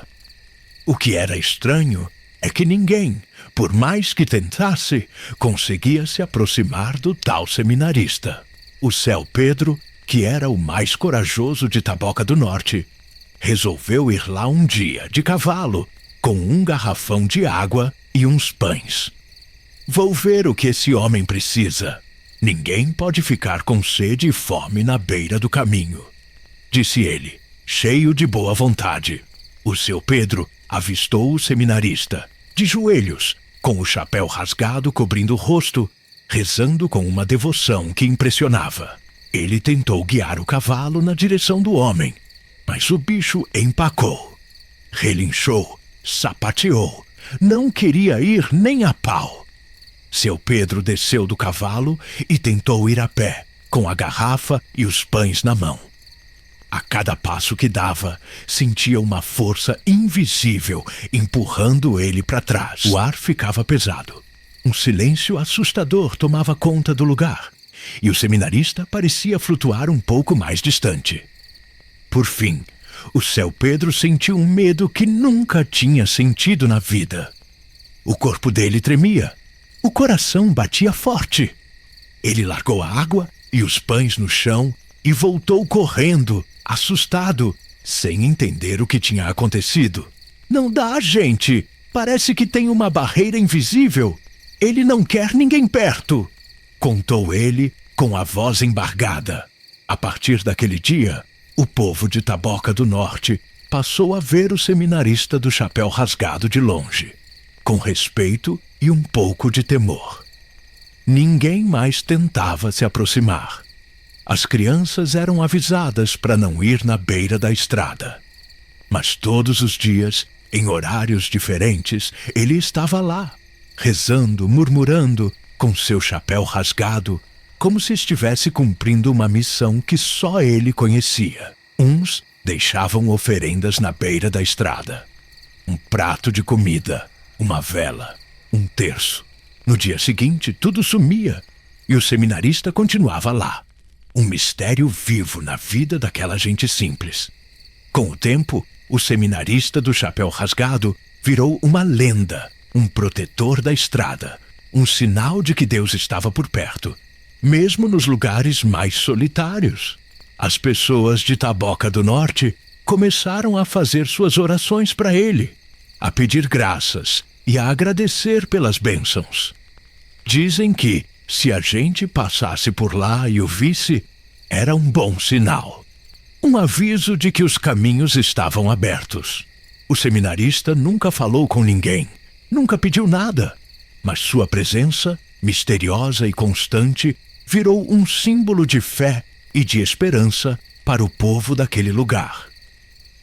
O que era estranho é que ninguém, por mais que tentasse, conseguia se aproximar do tal seminarista. O Seu Pedro, que era o mais corajoso de Taboca do Norte, resolveu ir lá um dia de cavalo, com um garrafão de água e uns pães. Vou ver o que esse homem precisa. Ninguém pode ficar com sede e fome na beira do caminho, disse ele, cheio de boa vontade. O Seu Pedro avistou o seminarista, de joelhos, com o chapéu rasgado cobrindo o rosto, rezando com uma devoção que impressionava. Ele tentou guiar o cavalo na direção do homem, mas o bicho empacou. Relinchou, sapateou, não queria ir nem a pau. Seu Pedro desceu do cavalo e tentou ir a pé, com a garrafa e os pães na mão. A cada passo que dava, sentia uma força invisível empurrando ele para trás. O ar ficava pesado. Um silêncio assustador tomava conta do lugar, e o seminarista parecia flutuar um pouco mais distante. Por fim, o Seu Pedro sentiu um medo que nunca tinha sentido na vida. O corpo dele tremia. O coração batia forte. Ele largou a água e os pães no chão e voltou correndo, assustado, sem entender o que tinha acontecido. Não dá, gente! Parece que tem uma barreira invisível. Ele não quer ninguém perto, contou ele com a voz embargada. A partir daquele dia, o povo de Taboca do Norte passou a ver o seminarista do chapéu rasgado de longe, com respeito e um pouco de temor. Ninguém mais tentava se aproximar. As crianças eram avisadas para não ir na beira da estrada. Mas todos os dias, em horários diferentes, ele estava lá, rezando, murmurando, com seu chapéu rasgado, como se estivesse cumprindo uma missão que só ele conhecia. Uns deixavam oferendas na beira da estrada. Um prato de comida, uma vela, um terço. No dia seguinte, tudo sumia e o seminarista continuava lá. Um mistério vivo na vida daquela gente simples. Com o tempo, o seminarista do chapéu rasgado virou uma lenda, um protetor da estrada, um sinal de que Deus estava por perto, mesmo nos lugares mais solitários. As pessoas de Taboca do Norte começaram a fazer suas orações para ele, a pedir graças e a agradecer pelas bênçãos. Dizem que, se a gente passasse por lá e o visse, era um bom sinal. Um aviso de que os caminhos estavam abertos. O seminarista nunca falou com ninguém, nunca pediu nada, mas sua presença, misteriosa e constante, virou um símbolo de fé e de esperança para o povo daquele lugar.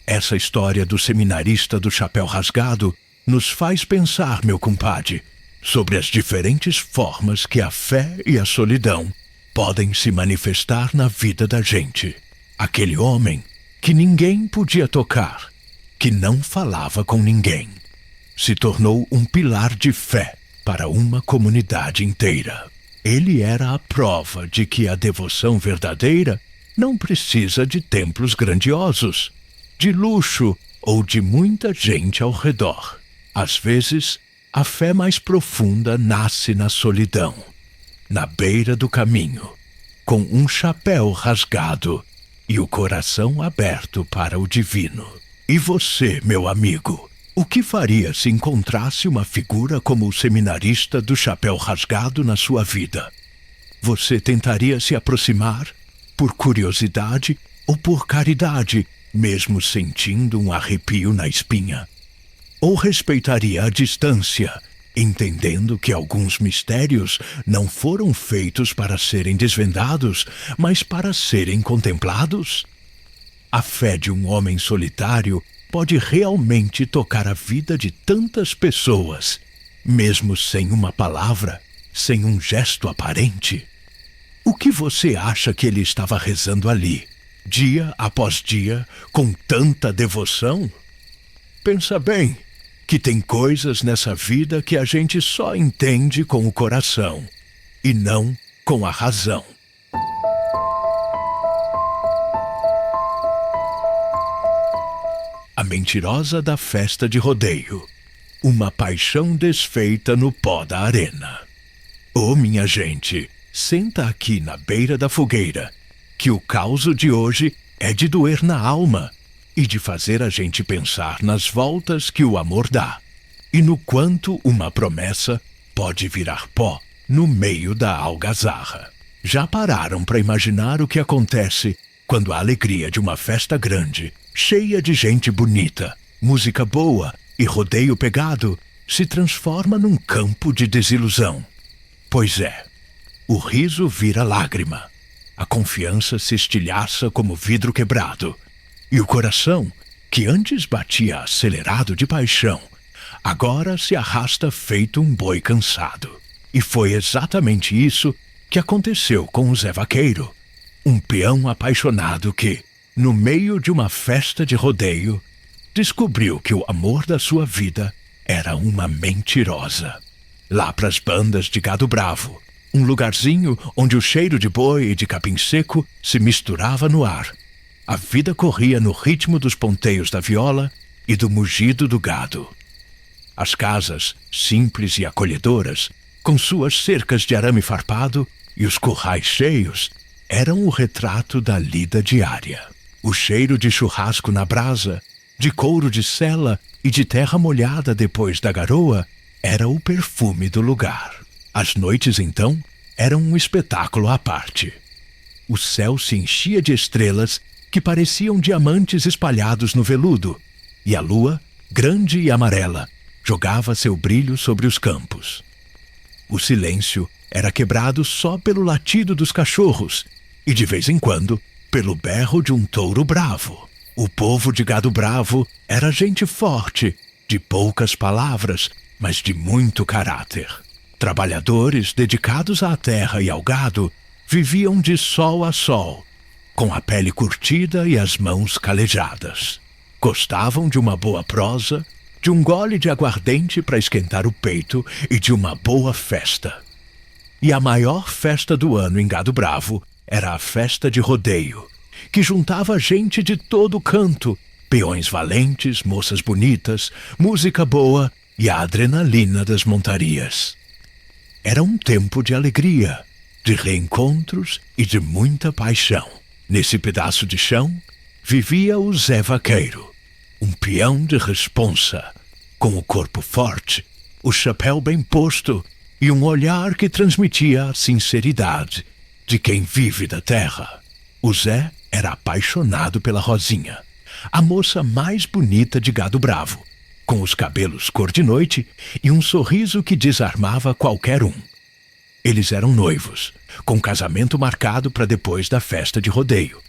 Essa história do seminarista do chapéu rasgado nos faz pensar, meu compadre, sobre as diferentes formas que a fé e a solidão podem se manifestar na vida da gente. Aquele homem que ninguém podia tocar, que não falava com ninguém, se tornou um pilar de fé para uma comunidade inteira. Ele era a prova de que a devoção verdadeira não precisa de templos grandiosos, de luxo ou de muita gente ao redor. Às vezes, a fé mais profunda nasce na solidão, na beira do caminho, com um chapéu rasgado e o coração aberto para o divino. E você, meu amigo, o que faria se encontrasse uma figura como o seminarista do chapéu rasgado na sua vida? Você tentaria se aproximar por curiosidade ou por caridade, mesmo sentindo um arrepio na espinha? Ou respeitaria a distância, entendendo que alguns mistérios não foram feitos para serem desvendados, mas para serem contemplados? A fé de um homem solitário pode realmente tocar a vida de tantas pessoas, mesmo sem uma palavra, sem um gesto aparente. O que você acha que ele estava rezando ali, dia após dia, com tanta devoção? Pensa bem, que tem coisas nessa vida que a gente só entende com o coração, e não com a razão. A mentirosa da festa de rodeio. Uma paixão desfeita no pó da arena. Oh, minha gente, senta aqui na beira da fogueira, que o causo de hoje é de doer na alma e de fazer a gente pensar nas voltas que o amor dá e no quanto uma promessa pode virar pó no meio da algazarra. Já pararam para imaginar o que acontece quando a alegria de uma festa grande, cheia de gente bonita, música boa e rodeio pegado, se transforma num campo de desilusão? Pois é, o riso vira lágrima, a confiança se estilhaça como vidro quebrado, e o coração, que antes batia acelerado de paixão, agora se arrasta feito um boi cansado. E foi exatamente isso que aconteceu com o Zé Vaqueiro, um peão apaixonado que, no meio de uma festa de rodeio, descobriu que o amor da sua vida era uma mentirosa. Lá pras bandas de gado bravo, um lugarzinho onde o cheiro de boi e de capim seco se misturava no ar. A vida corria no ritmo dos ponteios da viola e do mugido do gado. As casas, simples e acolhedoras, com suas cercas de arame farpado e os currais cheios, eram o retrato da lida diária. O cheiro de churrasco na brasa, de couro de sela e de terra molhada depois da garoa, era o perfume do lugar. As noites, então, eram um espetáculo à parte. O céu se enchia de estrelas que pareciam diamantes espalhados no veludo, e a lua, grande e amarela, jogava seu brilho sobre os campos. O silêncio era quebrado só pelo latido dos cachorros e, de vez em quando, pelo berro de um touro bravo. O povo de gado bravo era gente forte, de poucas palavras, mas de muito caráter. Trabalhadores dedicados à terra e ao gado viviam de sol a sol, com a pele curtida e as mãos calejadas. Gostavam de uma boa prosa, de um gole de aguardente para esquentar o peito e de uma boa festa. E a maior festa do ano em Gado Bravo era a festa de rodeio, que juntava gente de todo canto, peões valentes, moças bonitas, música boa e a adrenalina das montarias. Era um tempo de alegria, de reencontros e de muita paixão. Nesse pedaço de chão vivia o Zé Vaqueiro, um peão de responsa, com o corpo forte, o chapéu bem posto e um olhar que transmitia a sinceridade de quem vive da terra. O Zé era apaixonado pela Rosinha, a moça mais bonita de Gado Bravo, com os cabelos cor de noite e um sorriso que desarmava qualquer um. Eles eram noivos, com casamento marcado para depois da festa de rodeio.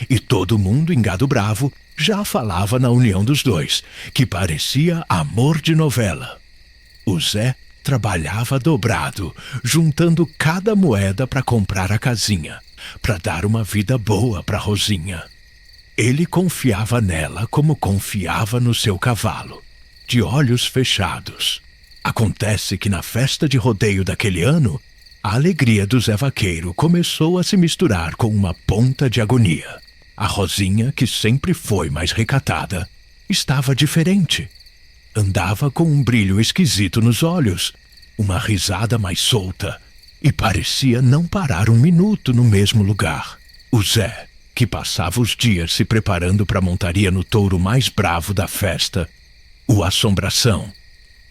E todo mundo em Gado Bravo já falava na união dos dois, que parecia amor de novela. O Zé trabalhava dobrado, juntando cada moeda para comprar a casinha, para dar uma vida boa para Rosinha. Ele confiava nela como confiava no seu cavalo, de olhos fechados. Acontece que na festa de rodeio daquele ano, a alegria do Zé Vaqueiro começou a se misturar com uma ponta de agonia. A Rosinha, que sempre foi mais recatada, estava diferente. Andava com um brilho esquisito nos olhos, uma risada mais solta, e parecia não parar um minuto no mesmo lugar. O Zé, que passava os dias se preparando para a montaria no touro mais bravo da festa, o Assombração,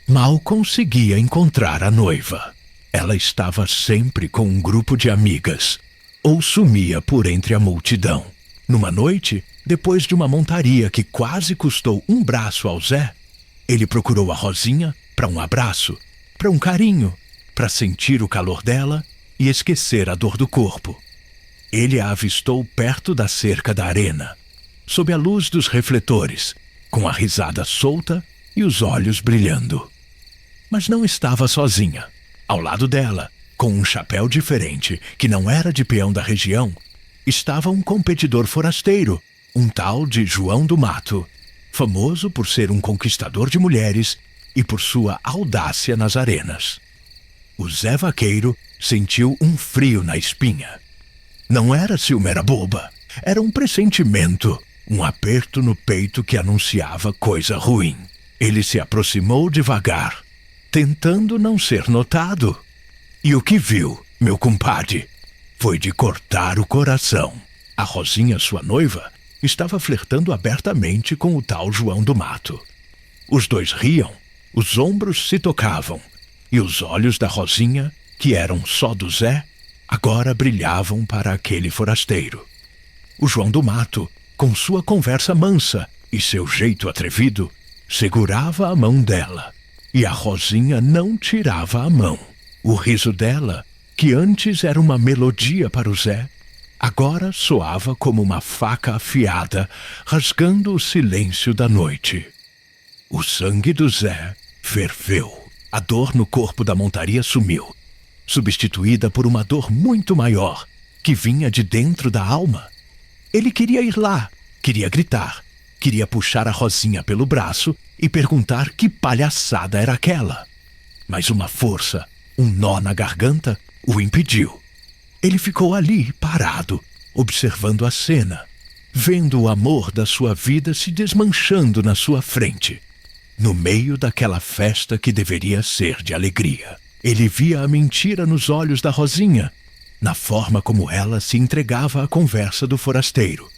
mal conseguia encontrar a noiva. Ela estava sempre com um grupo de amigas, ou sumia por entre a multidão. Numa noite, depois de uma montaria que quase custou um braço ao Zé, ele procurou a Rosinha para um abraço, para um carinho, para sentir o calor dela e esquecer a dor do corpo. Ele a avistou perto da cerca da arena, sob a luz dos refletores, com a risada solta e os olhos brilhando. Mas não estava sozinha. Ao lado dela, com um chapéu diferente, que não era de peão da região, estava um competidor forasteiro, um tal de João do Mato, famoso por ser um conquistador de mulheres e por sua audácia nas arenas. O Zé Vaqueiro sentiu um frio na espinha. Não era ciumeira boba, era um pressentimento, um aperto no peito que anunciava coisa ruim. Ele se aproximou devagar, tentando não ser notado. E o que viu, meu compadre, foi de cortar o coração. A Rosinha, sua noiva, estava flertando abertamente com o tal João do Mato. Os dois riam, os ombros se tocavam, e os olhos da Rosinha, que eram só do Zé, agora brilhavam para aquele forasteiro. O João do Mato, com sua conversa mansa e seu jeito atrevido, segurava a mão dela, e a Rosinha não tirava a mão. O riso dela, que antes era uma melodia para o Zé, agora soava como uma faca afiada, rasgando o silêncio da noite. O sangue do Zé ferveu. A dor no corpo da montaria sumiu, substituída por uma dor muito maior, que vinha de dentro da alma. Ele queria ir lá, queria gritar, queria puxar a Rosinha pelo braço e perguntar que palhaçada era aquela. Mas uma força, um nó na garganta, o impediu. Ele ficou ali, parado, observando a cena, vendo o amor da sua vida se desmanchando na sua frente. No meio daquela festa que deveria ser de alegria, ele via a mentira nos olhos da Rosinha, na forma como ela se entregava à conversa do forasteiro,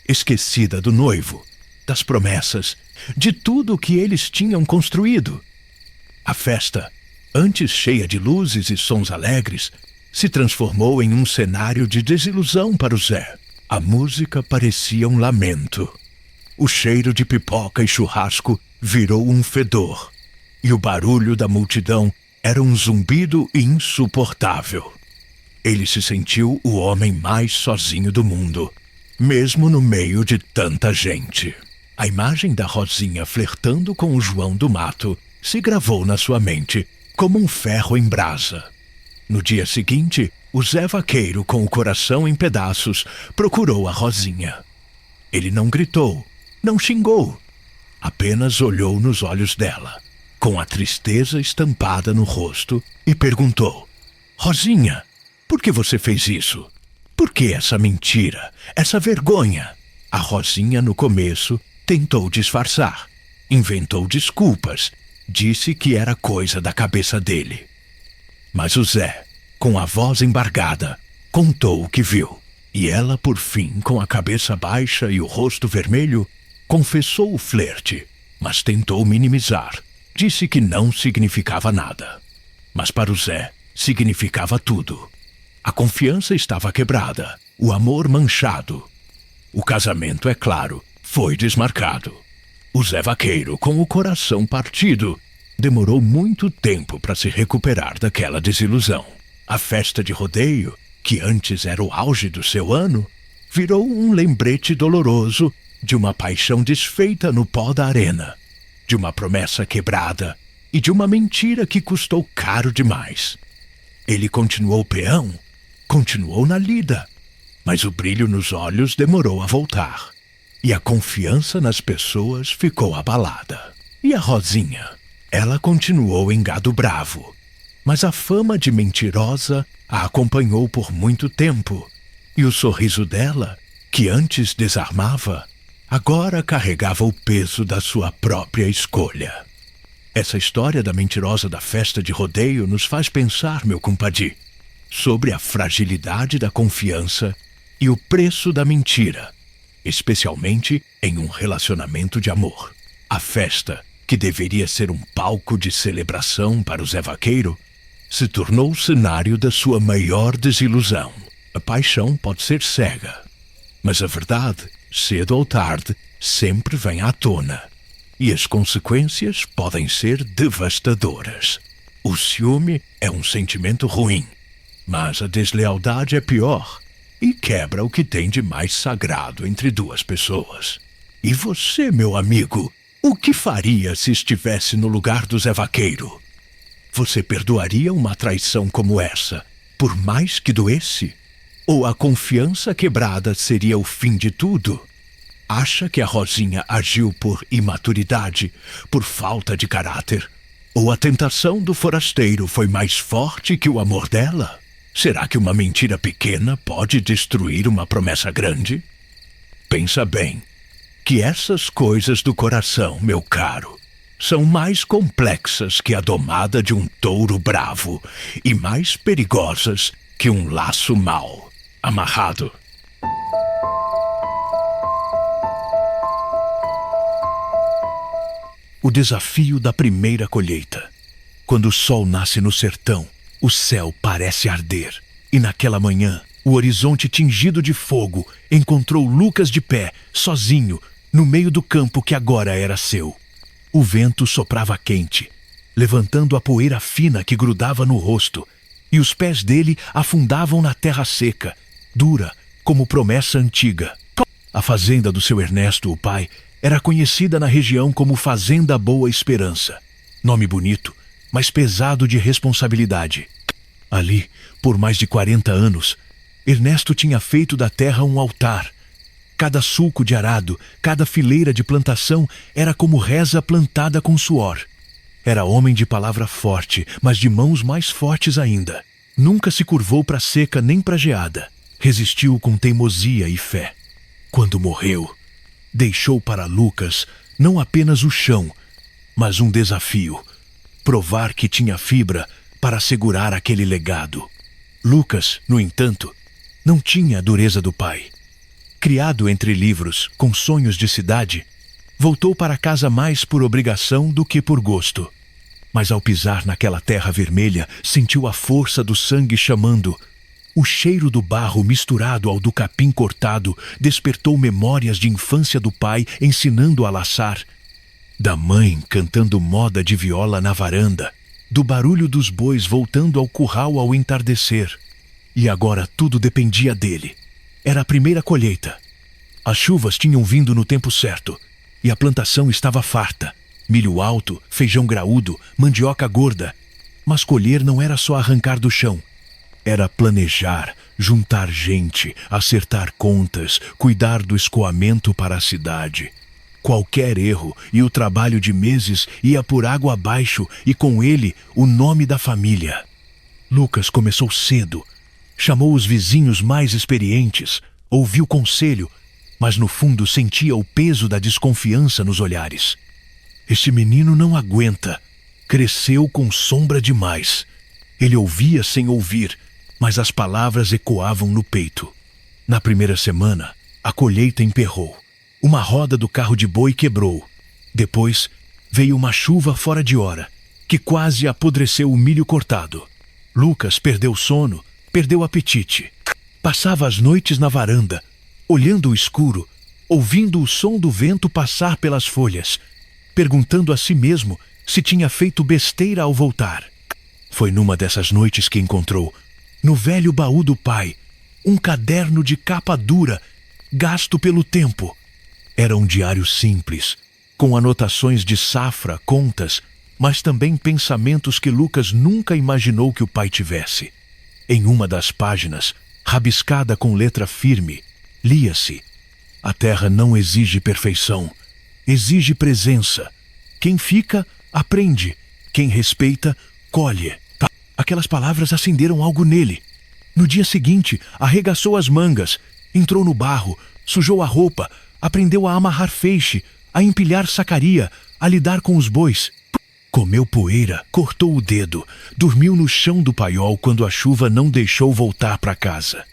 esquecida do noivo, das promessas, de tudo o que eles tinham construído. A festa, antes cheia de luzes e sons alegres, se transformou em um cenário de desilusão para o Zé. A música parecia um lamento. O cheiro de pipoca e churrasco virou um fedor, e o barulho da multidão era um zumbido insuportável. Ele se sentiu o homem mais sozinho do mundo, mesmo no meio de tanta gente. A imagem da Rosinha flertando com o João do Mato se gravou na sua mente como um ferro em brasa. No dia seguinte, o Zé Vaqueiro, com o coração em pedaços, procurou a Rosinha. Ele não gritou, não xingou, apenas olhou nos olhos dela, com a tristeza estampada no rosto, e perguntou: Rosinha, por que você fez isso? Por que essa mentira, essa vergonha? A Rosinha, no começo, tentou disfarçar, inventou desculpas, disse que era coisa da cabeça dele. Mas o Zé, com a voz embargada, contou o que viu. E ela, por fim, com a cabeça baixa e o rosto vermelho, confessou o flerte, mas tentou minimizar. Disse que não significava nada. Mas para o Zé, significava tudo. A confiança estava quebrada, o amor manchado. O casamento, é claro, foi desmarcado. O Zé Vaqueiro, com o coração partido, demorou muito tempo para se recuperar daquela desilusão. A festa de rodeio, que antes era o auge do seu ano, virou um lembrete doloroso de uma paixão desfeita no pó da arena, de uma promessa quebrada e de uma mentira que custou caro demais. Ele continuou peão, continuou na lida, mas o brilho nos olhos demorou a voltar, e a confiança nas pessoas ficou abalada. E a Rosinha? Ela continuou em Gado Bravo, mas a fama de mentirosa a acompanhou por muito tempo, e o sorriso dela, que antes desarmava, agora carregava o peso da sua própria escolha. Essa história da mentirosa da festa de rodeio nos faz pensar, meu compadre, sobre a fragilidade da confiança e o preço da mentira, especialmente em um relacionamento de amor. A festa, que deveria ser um palco de celebração para o Zé Vaqueiro, se tornou o cenário da sua maior desilusão. A paixão pode ser cega, mas a verdade, cedo ou tarde, sempre vem à tona. E as consequências podem ser devastadoras. O ciúme é um sentimento ruim, mas a deslealdade é pior e quebra o que tem de mais sagrado entre duas pessoas. E você, meu amigo, o que faria se estivesse no lugar do Zé Vaqueiro? Você perdoaria uma traição como essa, por mais que doesse? Ou a confiança quebrada seria o fim de tudo? Acha que a Rosinha agiu por imaturidade, por falta de caráter? Ou a tentação do forasteiro foi mais forte que o amor dela? Será que uma mentira pequena pode destruir uma promessa grande? Pensa bem, que essas coisas do coração, meu caro, são mais complexas que a domada de um touro bravo e mais perigosas que um laço mal amarrado. O desafio da primeira colheita. Quando o sol nasce no sertão, o céu parece arder. E naquela manhã, o horizonte tingido de fogo encontrou Lucas de pé, sozinho, no meio do campo que agora era seu. O vento soprava quente, levantando a poeira fina que grudava no rosto, e os pés dele afundavam na terra seca, dura como promessa antiga. A fazenda do seu Ernesto, o pai, era conhecida na região como Fazenda Boa Esperança. Nome bonito, mas pesado de responsabilidade. Ali, por mais de 40 anos, Ernesto tinha feito da terra um altar. Cada sulco de arado, cada fileira de plantação era como reza plantada com suor. Era homem de palavra forte, mas de mãos mais fortes ainda. Nunca se curvou para seca nem para geada. Resistiu com teimosia e fé. Quando morreu, deixou para Lucas não apenas o chão, mas um desafio: provar que tinha fibra para segurar aquele legado. Lucas, no entanto, não tinha a dureza do pai. Criado entre livros, com sonhos de cidade, voltou para casa mais por obrigação do que por gosto. Mas ao pisar naquela terra vermelha, sentiu a força do sangue chamando. O cheiro do barro misturado ao do capim cortado despertou memórias de infância do pai ensinando a laçar, da mãe cantando moda de viola na varanda, do barulho dos bois voltando ao curral ao entardecer. E agora tudo dependia dele. Era a primeira colheita. As chuvas tinham vindo no tempo certo, e a plantação estava farta. Milho alto, feijão graúdo, mandioca gorda. Mas colher não era só arrancar do chão. Era planejar, juntar gente, acertar contas, cuidar do escoamento para a cidade. Qualquer erro e o trabalho de meses ia por água abaixo e com ele o nome da família. Lucas começou cedo. Chamou os vizinhos mais experientes, ouviu conselho, mas no fundo sentia o peso da desconfiança nos olhares. Este menino não aguenta. Cresceu com sombra demais. Ele ouvia sem ouvir, mas as palavras ecoavam no peito. Na primeira semana, a colheita emperrou. Uma roda do carro de boi quebrou. Depois, veio uma chuva fora de hora, que quase apodreceu o milho cortado. Lucas perdeu o sono, perdeu o apetite. Passava as noites na varanda, olhando o escuro, ouvindo o som do vento passar pelas folhas, perguntando a si mesmo se tinha feito besteira ao voltar. Foi numa dessas noites que encontrou no velho baú do pai, um caderno de capa dura, gasto pelo tempo. Era um diário simples, com anotações de safra, contas, mas também pensamentos que Lucas nunca imaginou que o pai tivesse. Em uma das páginas, rabiscada com letra firme, lia-se: a terra não exige perfeição, exige presença. Quem fica, aprende. Quem respeita, colhe. Aquelas palavras acenderam algo nele. No dia seguinte, arregaçou as mangas, entrou no barro, sujou a roupa, aprendeu a amarrar feixe, a empilhar sacaria, a lidar com os bois. Comeu poeira, cortou o dedo, dormiu no chão do paiol quando a chuva não deixou voltar para casa.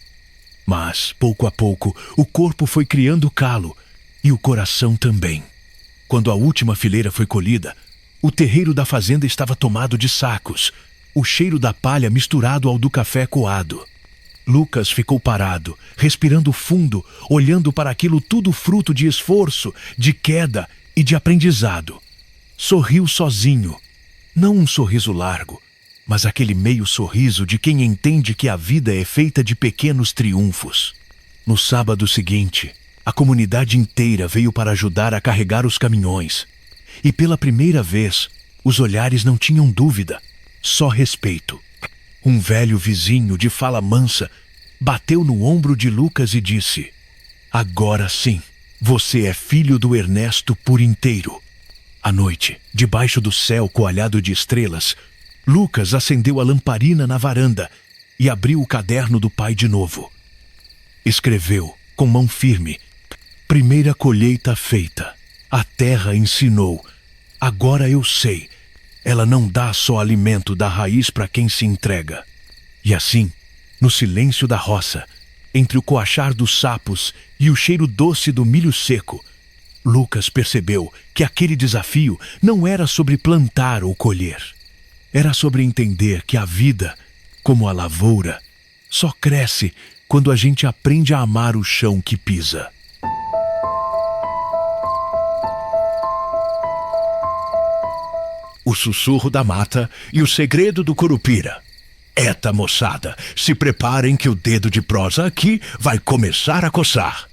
Mas, pouco a pouco, o corpo foi criando calo e o coração também. Quando a última fileira foi colhida, o terreiro da fazenda estava tomado de sacos, o cheiro da palha misturado ao do café coado. Lucas ficou parado, respirando fundo, olhando para aquilo tudo fruto de esforço, de queda e de aprendizado. Sorriu sozinho. Não um sorriso largo, mas aquele meio sorriso de quem entende que a vida é feita de pequenos triunfos. No sábado seguinte, a comunidade inteira veio para ajudar a carregar os caminhões. E pela primeira vez, os olhares não tinham dúvida, só respeito. Um velho vizinho de fala mansa bateu no ombro de Lucas e disse: agora sim, você é filho do Ernesto por inteiro. À noite, debaixo do céu coalhado de estrelas, Lucas acendeu a lamparina na varanda e abriu o caderno do pai de novo. Escreveu, com mão firme: primeira colheita feita. A terra ensinou. Agora eu sei. Ela não dá só alimento da raiz para quem se entrega. E assim, no silêncio da roça, entre o coachar dos sapos e o cheiro doce do milho seco, Lucas percebeu que aquele desafio não era sobre plantar ou colher. Era sobre entender que a vida, como a lavoura, só cresce quando a gente aprende a amar o chão que pisa. O sussurro da mata e o segredo do curupira. Eta, moçada, se preparem que o dedo de prosa aqui vai começar a coçar.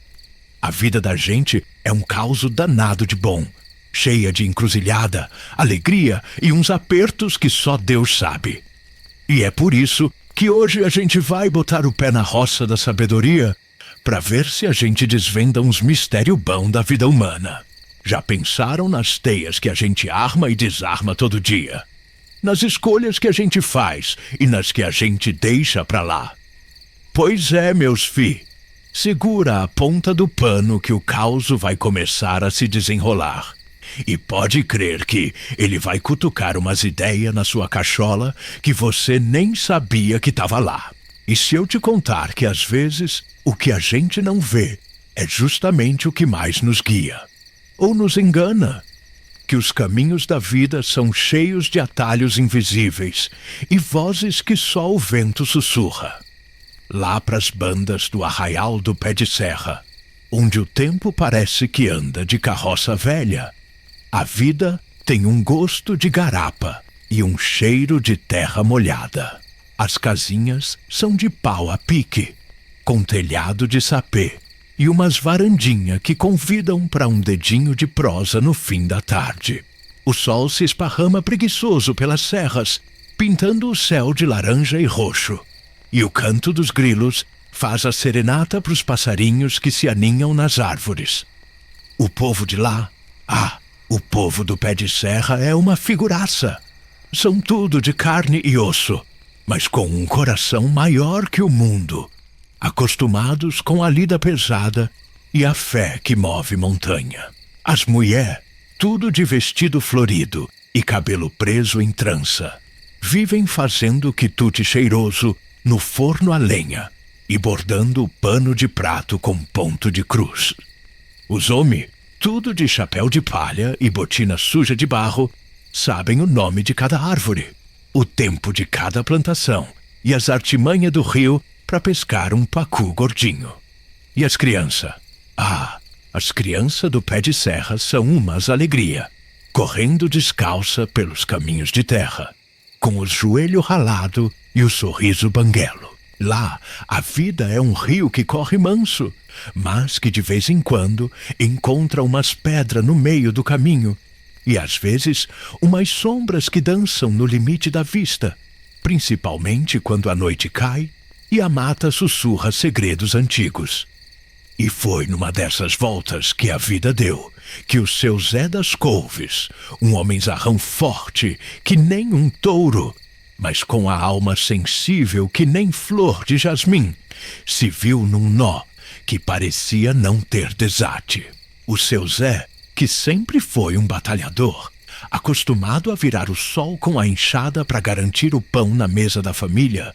A vida da gente é um causo danado de bom, cheia de encruzilhada, alegria e uns apertos que só Deus sabe. E é por isso que hoje a gente vai botar o pé na roça da sabedoria para ver se a gente desvenda uns mistérios bons da vida humana. Já pensaram nas teias que a gente arma e desarma todo dia? Nas escolhas que a gente faz e nas que a gente deixa pra lá? Pois é, meus fi. Segura a ponta do pano que o caos vai começar a se desenrolar. E pode crer que ele vai cutucar umas ideias na sua cachola que você nem sabia que estava lá. E se eu te contar que às vezes o que a gente não vê é justamente o que mais nos guia? Ou nos engana, que os caminhos da vida são cheios de atalhos invisíveis e vozes que só o vento sussurra. Lá pras bandas do arraial do pé de serra, onde o tempo parece que anda de carroça velha, a vida tem um gosto de garapa e um cheiro de terra molhada. As casinhas são de pau a pique, com telhado de sapê, e umas varandinhas que convidam para um dedinho de prosa no fim da tarde. O sol se esparrama preguiçoso pelas serras, pintando o céu de laranja e roxo. E o canto dos grilos faz a serenata para os passarinhos que se aninham nas árvores. O povo de lá, o povo do pé de serra é uma figuraça. São tudo de carne e osso, mas com um coração maior que o mundo, acostumados com a lida pesada e a fé que move montanha. As mulher, tudo de vestido florido e cabelo preso em trança, vivem fazendo quitute cheiroso no forno a lenha e bordando o pano de prato com ponto de cruz. Os homens, tudo de chapéu de palha e botina suja de barro, sabem o nome de cada árvore, o tempo de cada plantação e as artimanhas do rio para pescar um pacu gordinho. E as crianças? As crianças do pé de serra são umas alegria, correndo descalça pelos caminhos de terra, com o joelho ralado e o sorriso banguelo. Lá, a vida é um rio que corre manso, mas que de vez em quando encontra umas pedras no meio do caminho e às vezes umas sombras que dançam no limite da vista, principalmente quando a noite cai e a mata sussurra segredos antigos. E foi numa dessas voltas que a vida deu, que o seu Zé das Couves, um homenzarrão forte que nem um touro, mas com a alma sensível que nem flor de jasmim, se viu num nó que parecia não ter desate. O seu Zé, que sempre foi um batalhador, acostumado a virar o sol com a enxada para garantir o pão na mesa da família,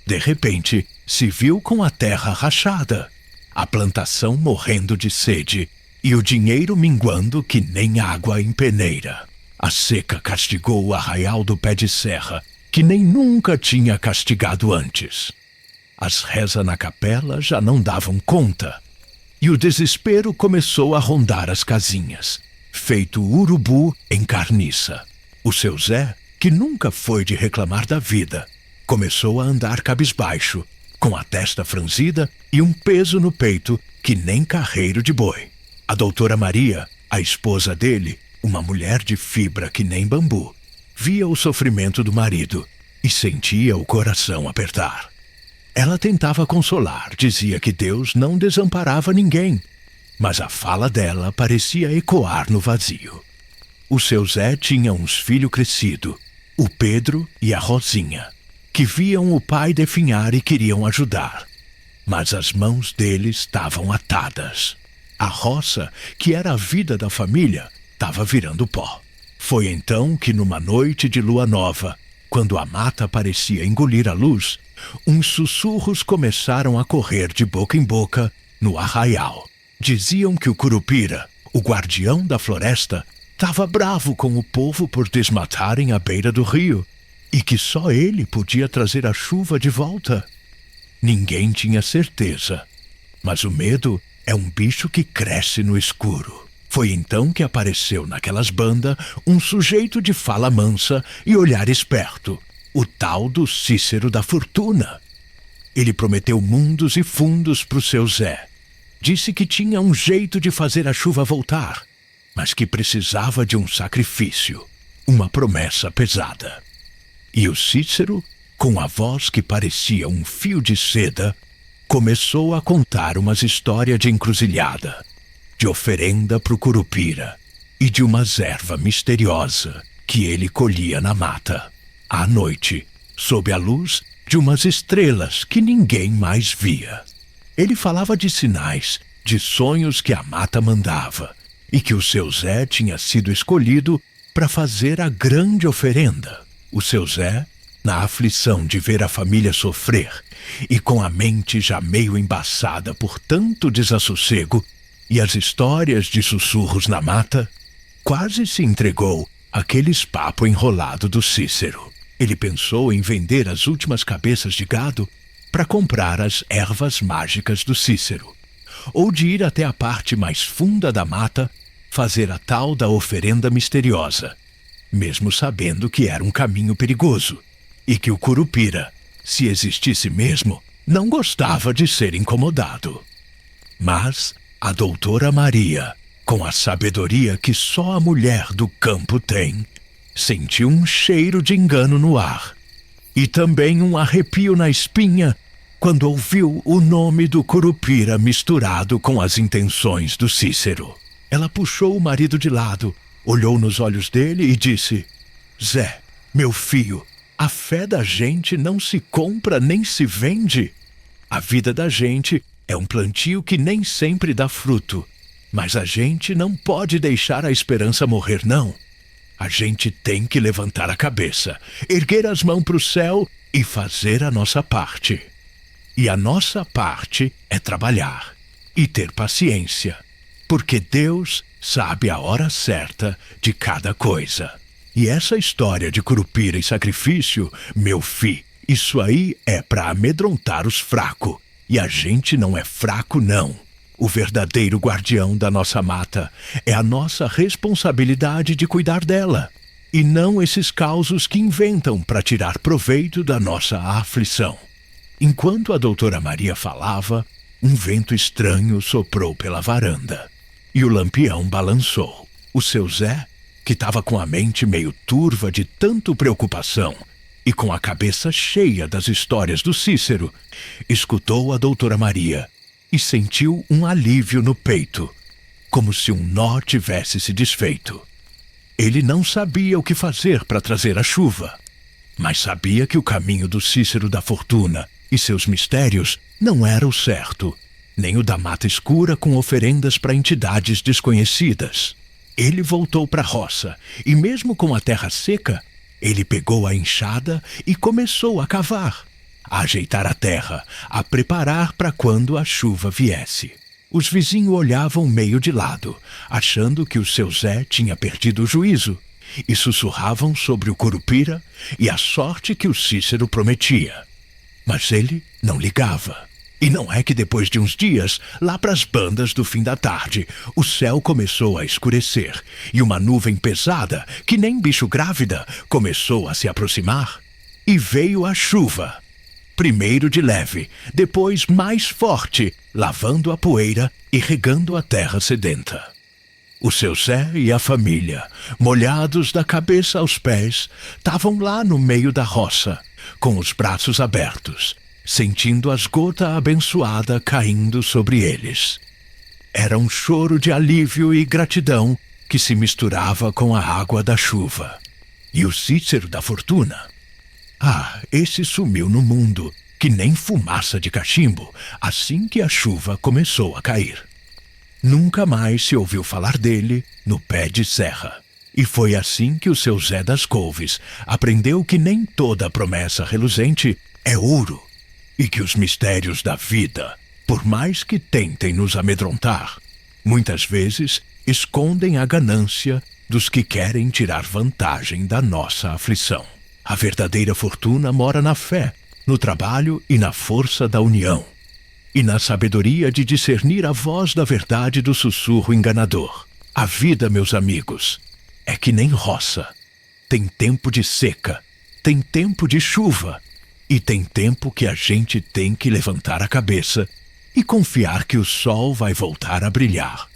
de repente se viu com a terra rachada, a plantação morrendo de sede e o dinheiro minguando que nem água em peneira. A seca castigou o arraial do pé de serra, que nem nunca tinha castigado antes. As rezas na capela já não davam conta, e o desespero começou a rondar as casinhas, feito urubu em carniça. O seu Zé, que nunca foi de reclamar da vida, começou a andar cabisbaixo, com a testa franzida e um peso no peito que nem carreiro de boi. A doutora Maria, a esposa dele, uma mulher de fibra que nem bambu, via o sofrimento do marido e sentia o coração apertar. Ela tentava consolar, dizia que Deus não desamparava ninguém, mas a fala dela parecia ecoar no vazio. O seu Zé tinha uns filhos crescidos, o Pedro e a Rosinha, que viam o pai definhar e queriam ajudar, mas as mãos deles estavam atadas. A roça, que era a vida da família, estava virando pó. Foi então que numa noite de lua nova, quando a mata parecia engolir a luz, uns sussurros começaram a correr de boca em boca no arraial. Diziam que o Curupira, o guardião da floresta, estava bravo com o povo por desmatarem a beira do rio e que só ele podia trazer a chuva de volta. Ninguém tinha certeza, mas o medo é um bicho que cresce no escuro. Foi então que apareceu naquelas bandas um sujeito de fala mansa e olhar esperto, o tal do Cícero da Fortuna. Ele prometeu mundos e fundos pro seu Zé. Disse que tinha um jeito de fazer a chuva voltar, mas que precisava de um sacrifício, uma promessa pesada. E o Cícero, com a voz que parecia um fio de seda, começou a contar umas histórias de encruzilhada, de oferenda pro Curupira e de uma erva misteriosa que ele colhia na mata, à noite, sob a luz de umas estrelas que ninguém mais via. Ele falava de sinais, de sonhos que a mata mandava, e que o seu Zé tinha sido escolhido para fazer a grande oferenda. O seu Zé, na aflição de ver a família sofrer e com a mente já meio embaçada por tanto desassossego e as histórias de sussurros na mata, quase se entregou àqueles papo enrolado do Cícero. Ele pensou em vender as últimas cabeças de gado para comprar as ervas mágicas do Cícero, ou de ir até a parte mais funda da mata fazer a tal da oferenda misteriosa, mesmo sabendo que era um caminho perigoso e que o Curupira, se existisse mesmo, não gostava de ser incomodado. Mas a doutora Maria, com a sabedoria que só a mulher do campo tem, sentiu um cheiro de engano no ar e também um arrepio na espinha quando ouviu o nome do Curupira misturado com as intenções do Cícero. Ela puxou o marido de lado, olhou nos olhos dele e disse: Zé, meu filho, a fé da gente não se compra nem se vende. A vida da gente é um plantio que nem sempre dá fruto, mas a gente não pode deixar a esperança morrer, não. A gente tem que levantar a cabeça, erguer as mãos para o céu e fazer a nossa parte. E a nossa parte é trabalhar e ter paciência, porque Deus sabe a hora certa de cada coisa. E essa história de Curupira e sacrifício, meu fi, isso aí é para amedrontar os fracos. E a gente não é fraco, não. O verdadeiro guardião da nossa mata é a nossa responsabilidade de cuidar dela, e não esses causos que inventam para tirar proveito da nossa aflição. Enquanto a doutora Maria falava, um vento estranho soprou pela varanda e o lampião balançou. O seu Zé, que estava com a mente meio turva de tanta preocupação e com a cabeça cheia das histórias do Cícero, escutou a doutora Maria e sentiu um alívio no peito, como se um nó tivesse se desfeito. Ele não sabia o que fazer para trazer a chuva, mas sabia que o caminho do Cícero da Fortuna e seus mistérios não era o certo, nem o da mata escura com oferendas para entidades desconhecidas. Ele voltou para a roça e, mesmo com a terra seca, ele pegou a enxada e começou a cavar, a ajeitar a terra, a preparar para quando a chuva viesse. Os vizinhos olhavam meio de lado, achando que o seu Zé tinha perdido o juízo, e sussurravam sobre o Curupira e a sorte que o Cícero prometia. Mas ele não ligava. E não é que depois de uns dias, lá pras bandas do fim da tarde, o céu começou a escurecer e uma nuvem pesada, que nem bicho grávida, começou a se aproximar. E veio a chuva. Primeiro de leve, depois mais forte, lavando a poeira e regando a terra sedenta. O seu Zé e a família, molhados da cabeça aos pés, estavam lá no meio da roça, com os braços abertos, sentindo as gotas abençoadas caindo sobre eles. Era um choro de alívio e gratidão que se misturava com a água da chuva. E o Cícero da Fortuna? Esse sumiu no mundo, que nem fumaça de cachimbo, assim que a chuva começou a cair. Nunca mais se ouviu falar dele no pé de serra. E foi assim que o seu Zé das Couves aprendeu que nem toda promessa reluzente é ouro, e que os mistérios da vida, por mais que tentem nos amedrontar, muitas vezes escondem a ganância dos que querem tirar vantagem da nossa aflição. A verdadeira fortuna mora na fé, no trabalho e na força da união, e na sabedoria de discernir a voz da verdade do sussurro enganador. A vida, meus amigos, é que nem roça. Tem tempo de seca, tem tempo de chuva, e tem tempo que a gente tem que levantar a cabeça e confiar que o sol vai voltar a brilhar,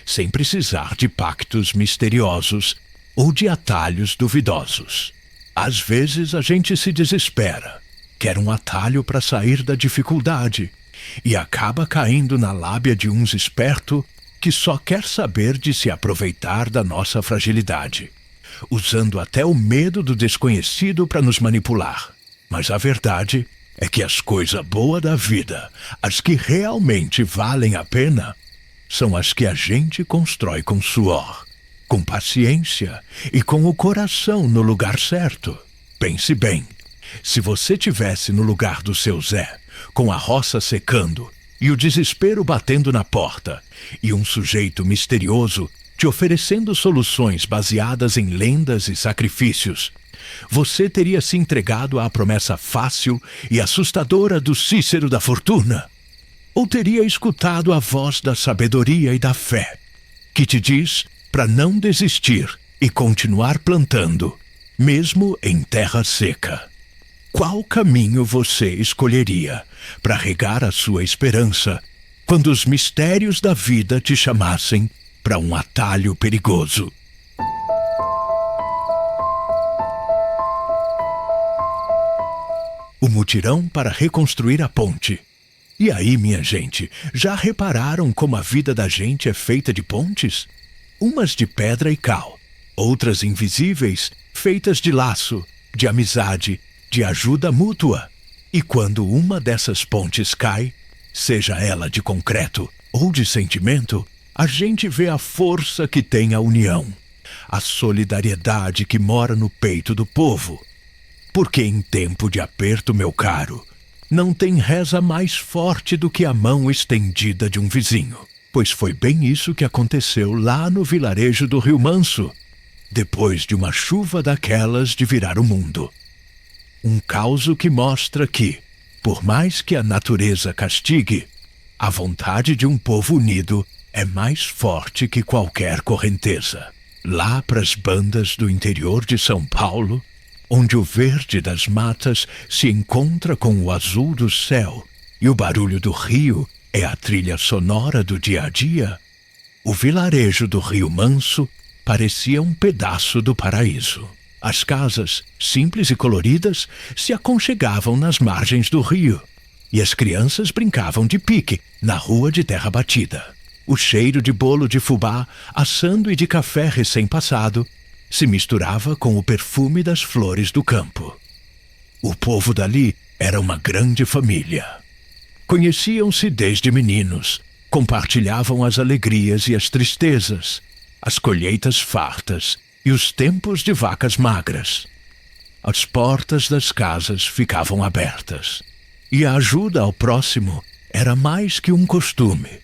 sem precisar de pactos misteriosos ou de atalhos duvidosos. Às vezes a gente se desespera, quer um atalho para sair da dificuldade e acaba caindo na lábia de uns espertos que só quer saber de se aproveitar da nossa fragilidade, usando até o medo do desconhecido para nos manipular. Mas a verdade é que as coisas boas da vida, as que realmente valem a pena, são as que a gente constrói com suor, com paciência e com o coração no lugar certo. Pense bem, se você tivesse no lugar do seu Zé, com a roça secando e o desespero batendo na porta, e um sujeito misterioso te oferecendo soluções baseadas em lendas e sacrifícios, você teria se entregado à promessa fácil e assustadora do Cícero da Fortuna? Ou teria escutado a voz da sabedoria e da fé, que te diz para não desistir e continuar plantando, mesmo em terra seca? Qual caminho você escolheria para regar a sua esperança quando os mistérios da vida te chamassem para um atalho perigoso? O mutirão para reconstruir a ponte. E aí, minha gente, já repararam como a vida da gente é feita de pontes? Umas de pedra e cal, outras invisíveis, feitas de laço, de amizade, de ajuda mútua. E quando uma dessas pontes cai, seja ela de concreto ou de sentimento, a gente vê a força que tem a união, a solidariedade que mora no peito do povo. Porque em tempo de aperto, meu caro, não tem reza mais forte do que a mão estendida de um vizinho. Pois foi bem isso que aconteceu lá no vilarejo do Rio Manso, depois de uma chuva daquelas de virar o mundo. Um causo que mostra que, por mais que a natureza castigue, a vontade de um povo unido é mais forte que qualquer correnteza. Lá pras bandas do interior de São Paulo, onde o verde das matas se encontra com o azul do céu e o barulho do rio é a trilha sonora do dia a dia, o vilarejo do Rio Manso parecia um pedaço do paraíso. As casas, simples e coloridas, se aconchegavam nas margens do rio, e as crianças brincavam de pique na rua de terra batida. O cheiro de bolo de fubá, assando e de café recém-passado se misturava com o perfume das flores do campo. O povo dali era uma grande família. Conheciam-se desde meninos, compartilhavam as alegrias e as tristezas, as colheitas fartas e os tempos de vacas magras. As portas das casas ficavam abertas, e a ajuda ao próximo era mais que um costume,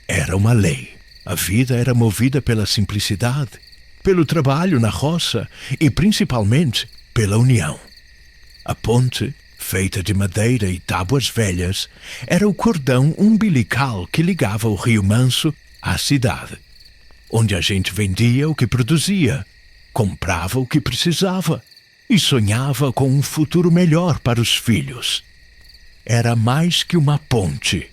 era uma lei. A vida era movida pela simplicidade, pelo trabalho na roça e principalmente pela união. A ponte, feita de madeira e tábuas velhas, era o cordão umbilical que ligava o Rio Manso à cidade, onde a gente vendia o que produzia, comprava o que precisava e sonhava com um futuro melhor para os filhos. Era mais que uma ponte,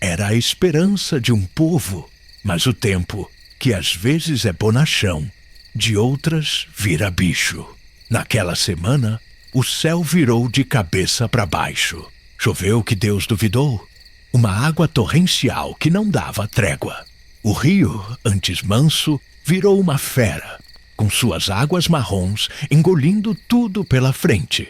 era a esperança de um povo, mas o tempo, que às vezes é bonachão, de outras vira bicho. Naquela semana, o céu virou de cabeça para baixo. Choveu que Deus duvidou. Uma água torrencial que não dava trégua. O rio, antes manso, virou uma fera, com suas águas marrons engolindo tudo pela frente.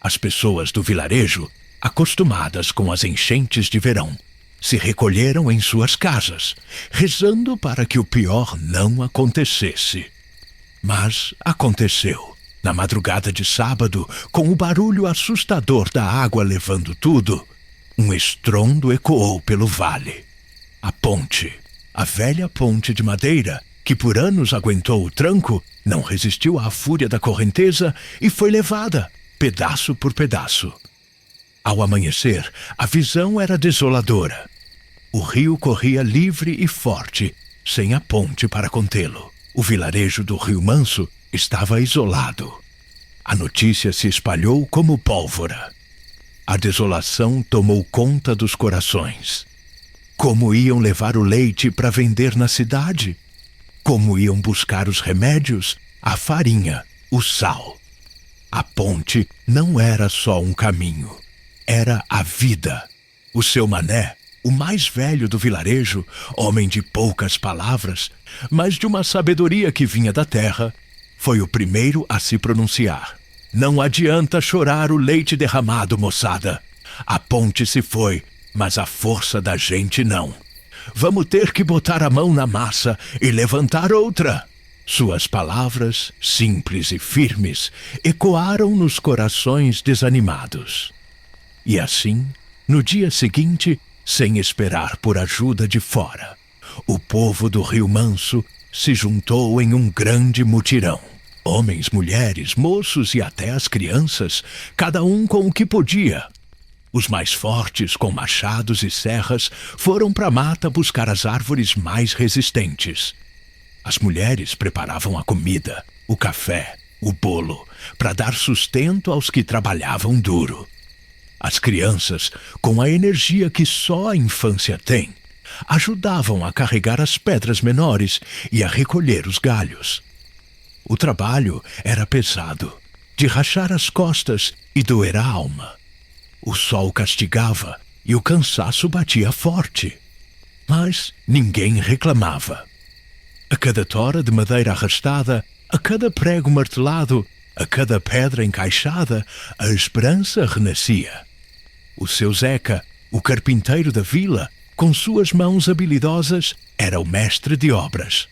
As pessoas do vilarejo, acostumadas com as enchentes de verão, se recolheram em suas casas, rezando para que o pior não acontecesse. Mas aconteceu. Na madrugada de sábado, com o barulho assustador da água levando tudo, um estrondo ecoou pelo vale. A ponte, a velha ponte de madeira, que por anos aguentou o tranco, não resistiu à fúria da correnteza e foi levada, pedaço por pedaço. Ao amanhecer, a visão era desoladora. O rio corria livre e forte, sem a ponte para contê-lo. O vilarejo do Rio Manso estava isolado. A notícia se espalhou como pólvora. A desolação tomou conta dos corações. Como iam levar o leite para vender na cidade? Como iam buscar os remédios, a farinha, o sal? A ponte não era só um caminho, era a vida. O seu Mané, o mais velho do vilarejo, homem de poucas palavras, mas de uma sabedoria que vinha da terra, foi o primeiro a se pronunciar. Não adianta chorar o leite derramado, moçada. A ponte se foi, mas a força da gente não. Vamos ter que botar a mão na massa e levantar outra. Suas palavras, simples e firmes, ecoaram nos corações desanimados. E assim, no dia seguinte, sem esperar por ajuda de fora, o povo do Rio Manso se juntou em um grande mutirão. Homens, mulheres, moços e até as crianças, cada um com o que podia. Os mais fortes, com machados e serras, foram para a mata buscar as árvores mais resistentes. As mulheres preparavam a comida, o café, o bolo, para dar sustento aos que trabalhavam duro. As crianças, com a energia que só a infância tem, ajudavam a carregar as pedras menores e a recolher os galhos. O trabalho era pesado, de rachar as costas e doer a alma. O sol castigava e o cansaço batia forte. Mas ninguém reclamava. A cada tora de madeira arrastada, a cada prego martelado, a cada pedra encaixada, a esperança renascia. O seu Zeca, o carpinteiro da vila, com suas mãos habilidosas, era o mestre de obras.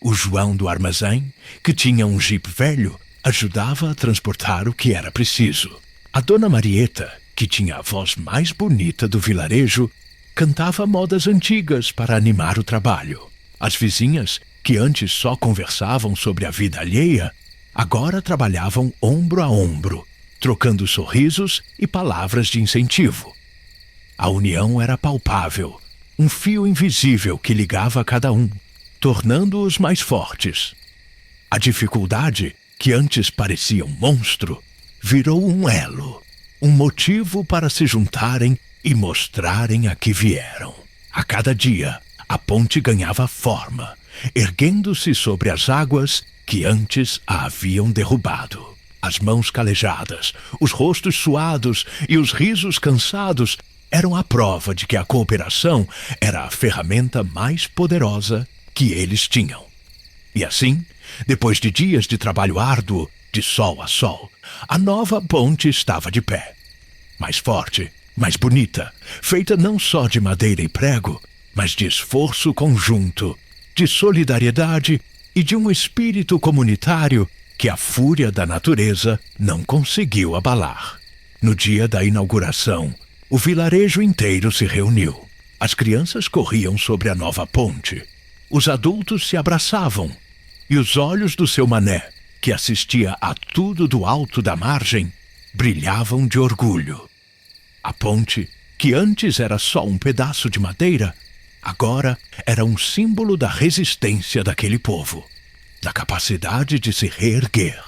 O João do armazém, que tinha um jipe velho, ajudava a transportar o que era preciso. A dona Marieta, que tinha a voz mais bonita do vilarejo, cantava modas antigas para animar o trabalho. As vizinhas, que antes só conversavam sobre a vida alheia, agora trabalhavam ombro a ombro, trocando sorrisos e palavras de incentivo. A união era palpável, um fio invisível que ligava a cada um, tornando-os mais fortes. A dificuldade que antes parecia um monstro, virou um elo, um motivo para se juntarem e mostrarem a que vieram. A cada dia, a ponte ganhava forma, erguendo-se sobre as águas que antes a haviam derrubado. As mãos calejadas, os rostos suados e os risos cansados eram a prova de que a cooperação era a ferramenta mais poderosa que eles tinham. E assim, depois de dias de trabalho árduo, de sol a sol, a nova ponte estava de pé. Mais forte, mais bonita, feita não só de madeira e prego, mas de esforço conjunto, de solidariedade e de um espírito comunitário que a fúria da natureza não conseguiu abalar. No dia da inauguração, o vilarejo inteiro se reuniu. As crianças corriam sobre a nova ponte. Os adultos se abraçavam. E os olhos do seu Mané, que assistia a tudo do alto da margem, brilhavam de orgulho. A ponte, que antes era só um pedaço de madeira, agora era um símbolo da resistência daquele povo, da capacidade de se reerguer,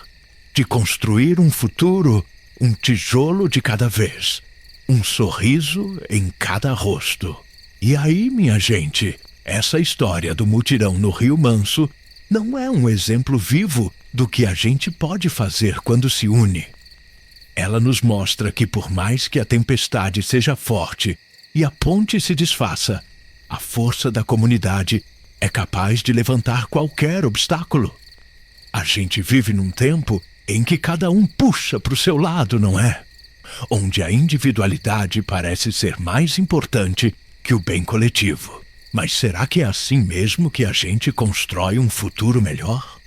de construir um futuro, um tijolo de cada vez, um sorriso em cada rosto. E aí, minha gente, essa história do mutirão no Rio Manso não é um exemplo vivo do que a gente pode fazer quando se une. Ela nos mostra que por mais que a tempestade seja forte e a ponte se desfaça, a força da comunidade é capaz de levantar qualquer obstáculo. A gente vive num tempo em que cada um puxa para o seu lado, não é? Onde a individualidade parece ser mais importante que o bem coletivo. Mas será que é assim mesmo que a gente constrói um futuro melhor?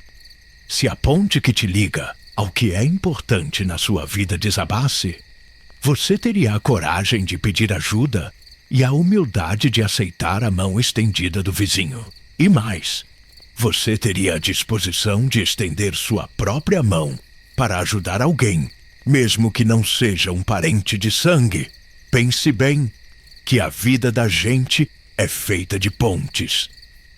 Se a ponte que te liga ao que é importante na sua vida desabasse, você teria a coragem de pedir ajuda e a humildade de aceitar a mão estendida do vizinho. E mais, você teria a disposição de estender sua própria mão para ajudar alguém, mesmo que não seja um parente de sangue. Pense bem que a vida da gente é feita de pontes.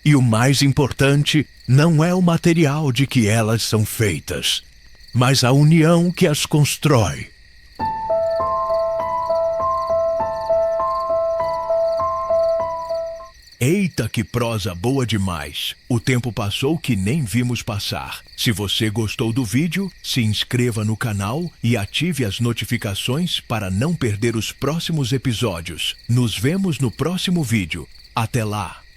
E o mais importante não é o material de que elas são feitas, mas a união que as constrói. Eita, que prosa boa demais! O tempo passou que nem vimos passar. Se você gostou do vídeo, se inscreva no canal e ative as notificações para não perder os próximos episódios. Nos vemos no próximo vídeo. Até lá!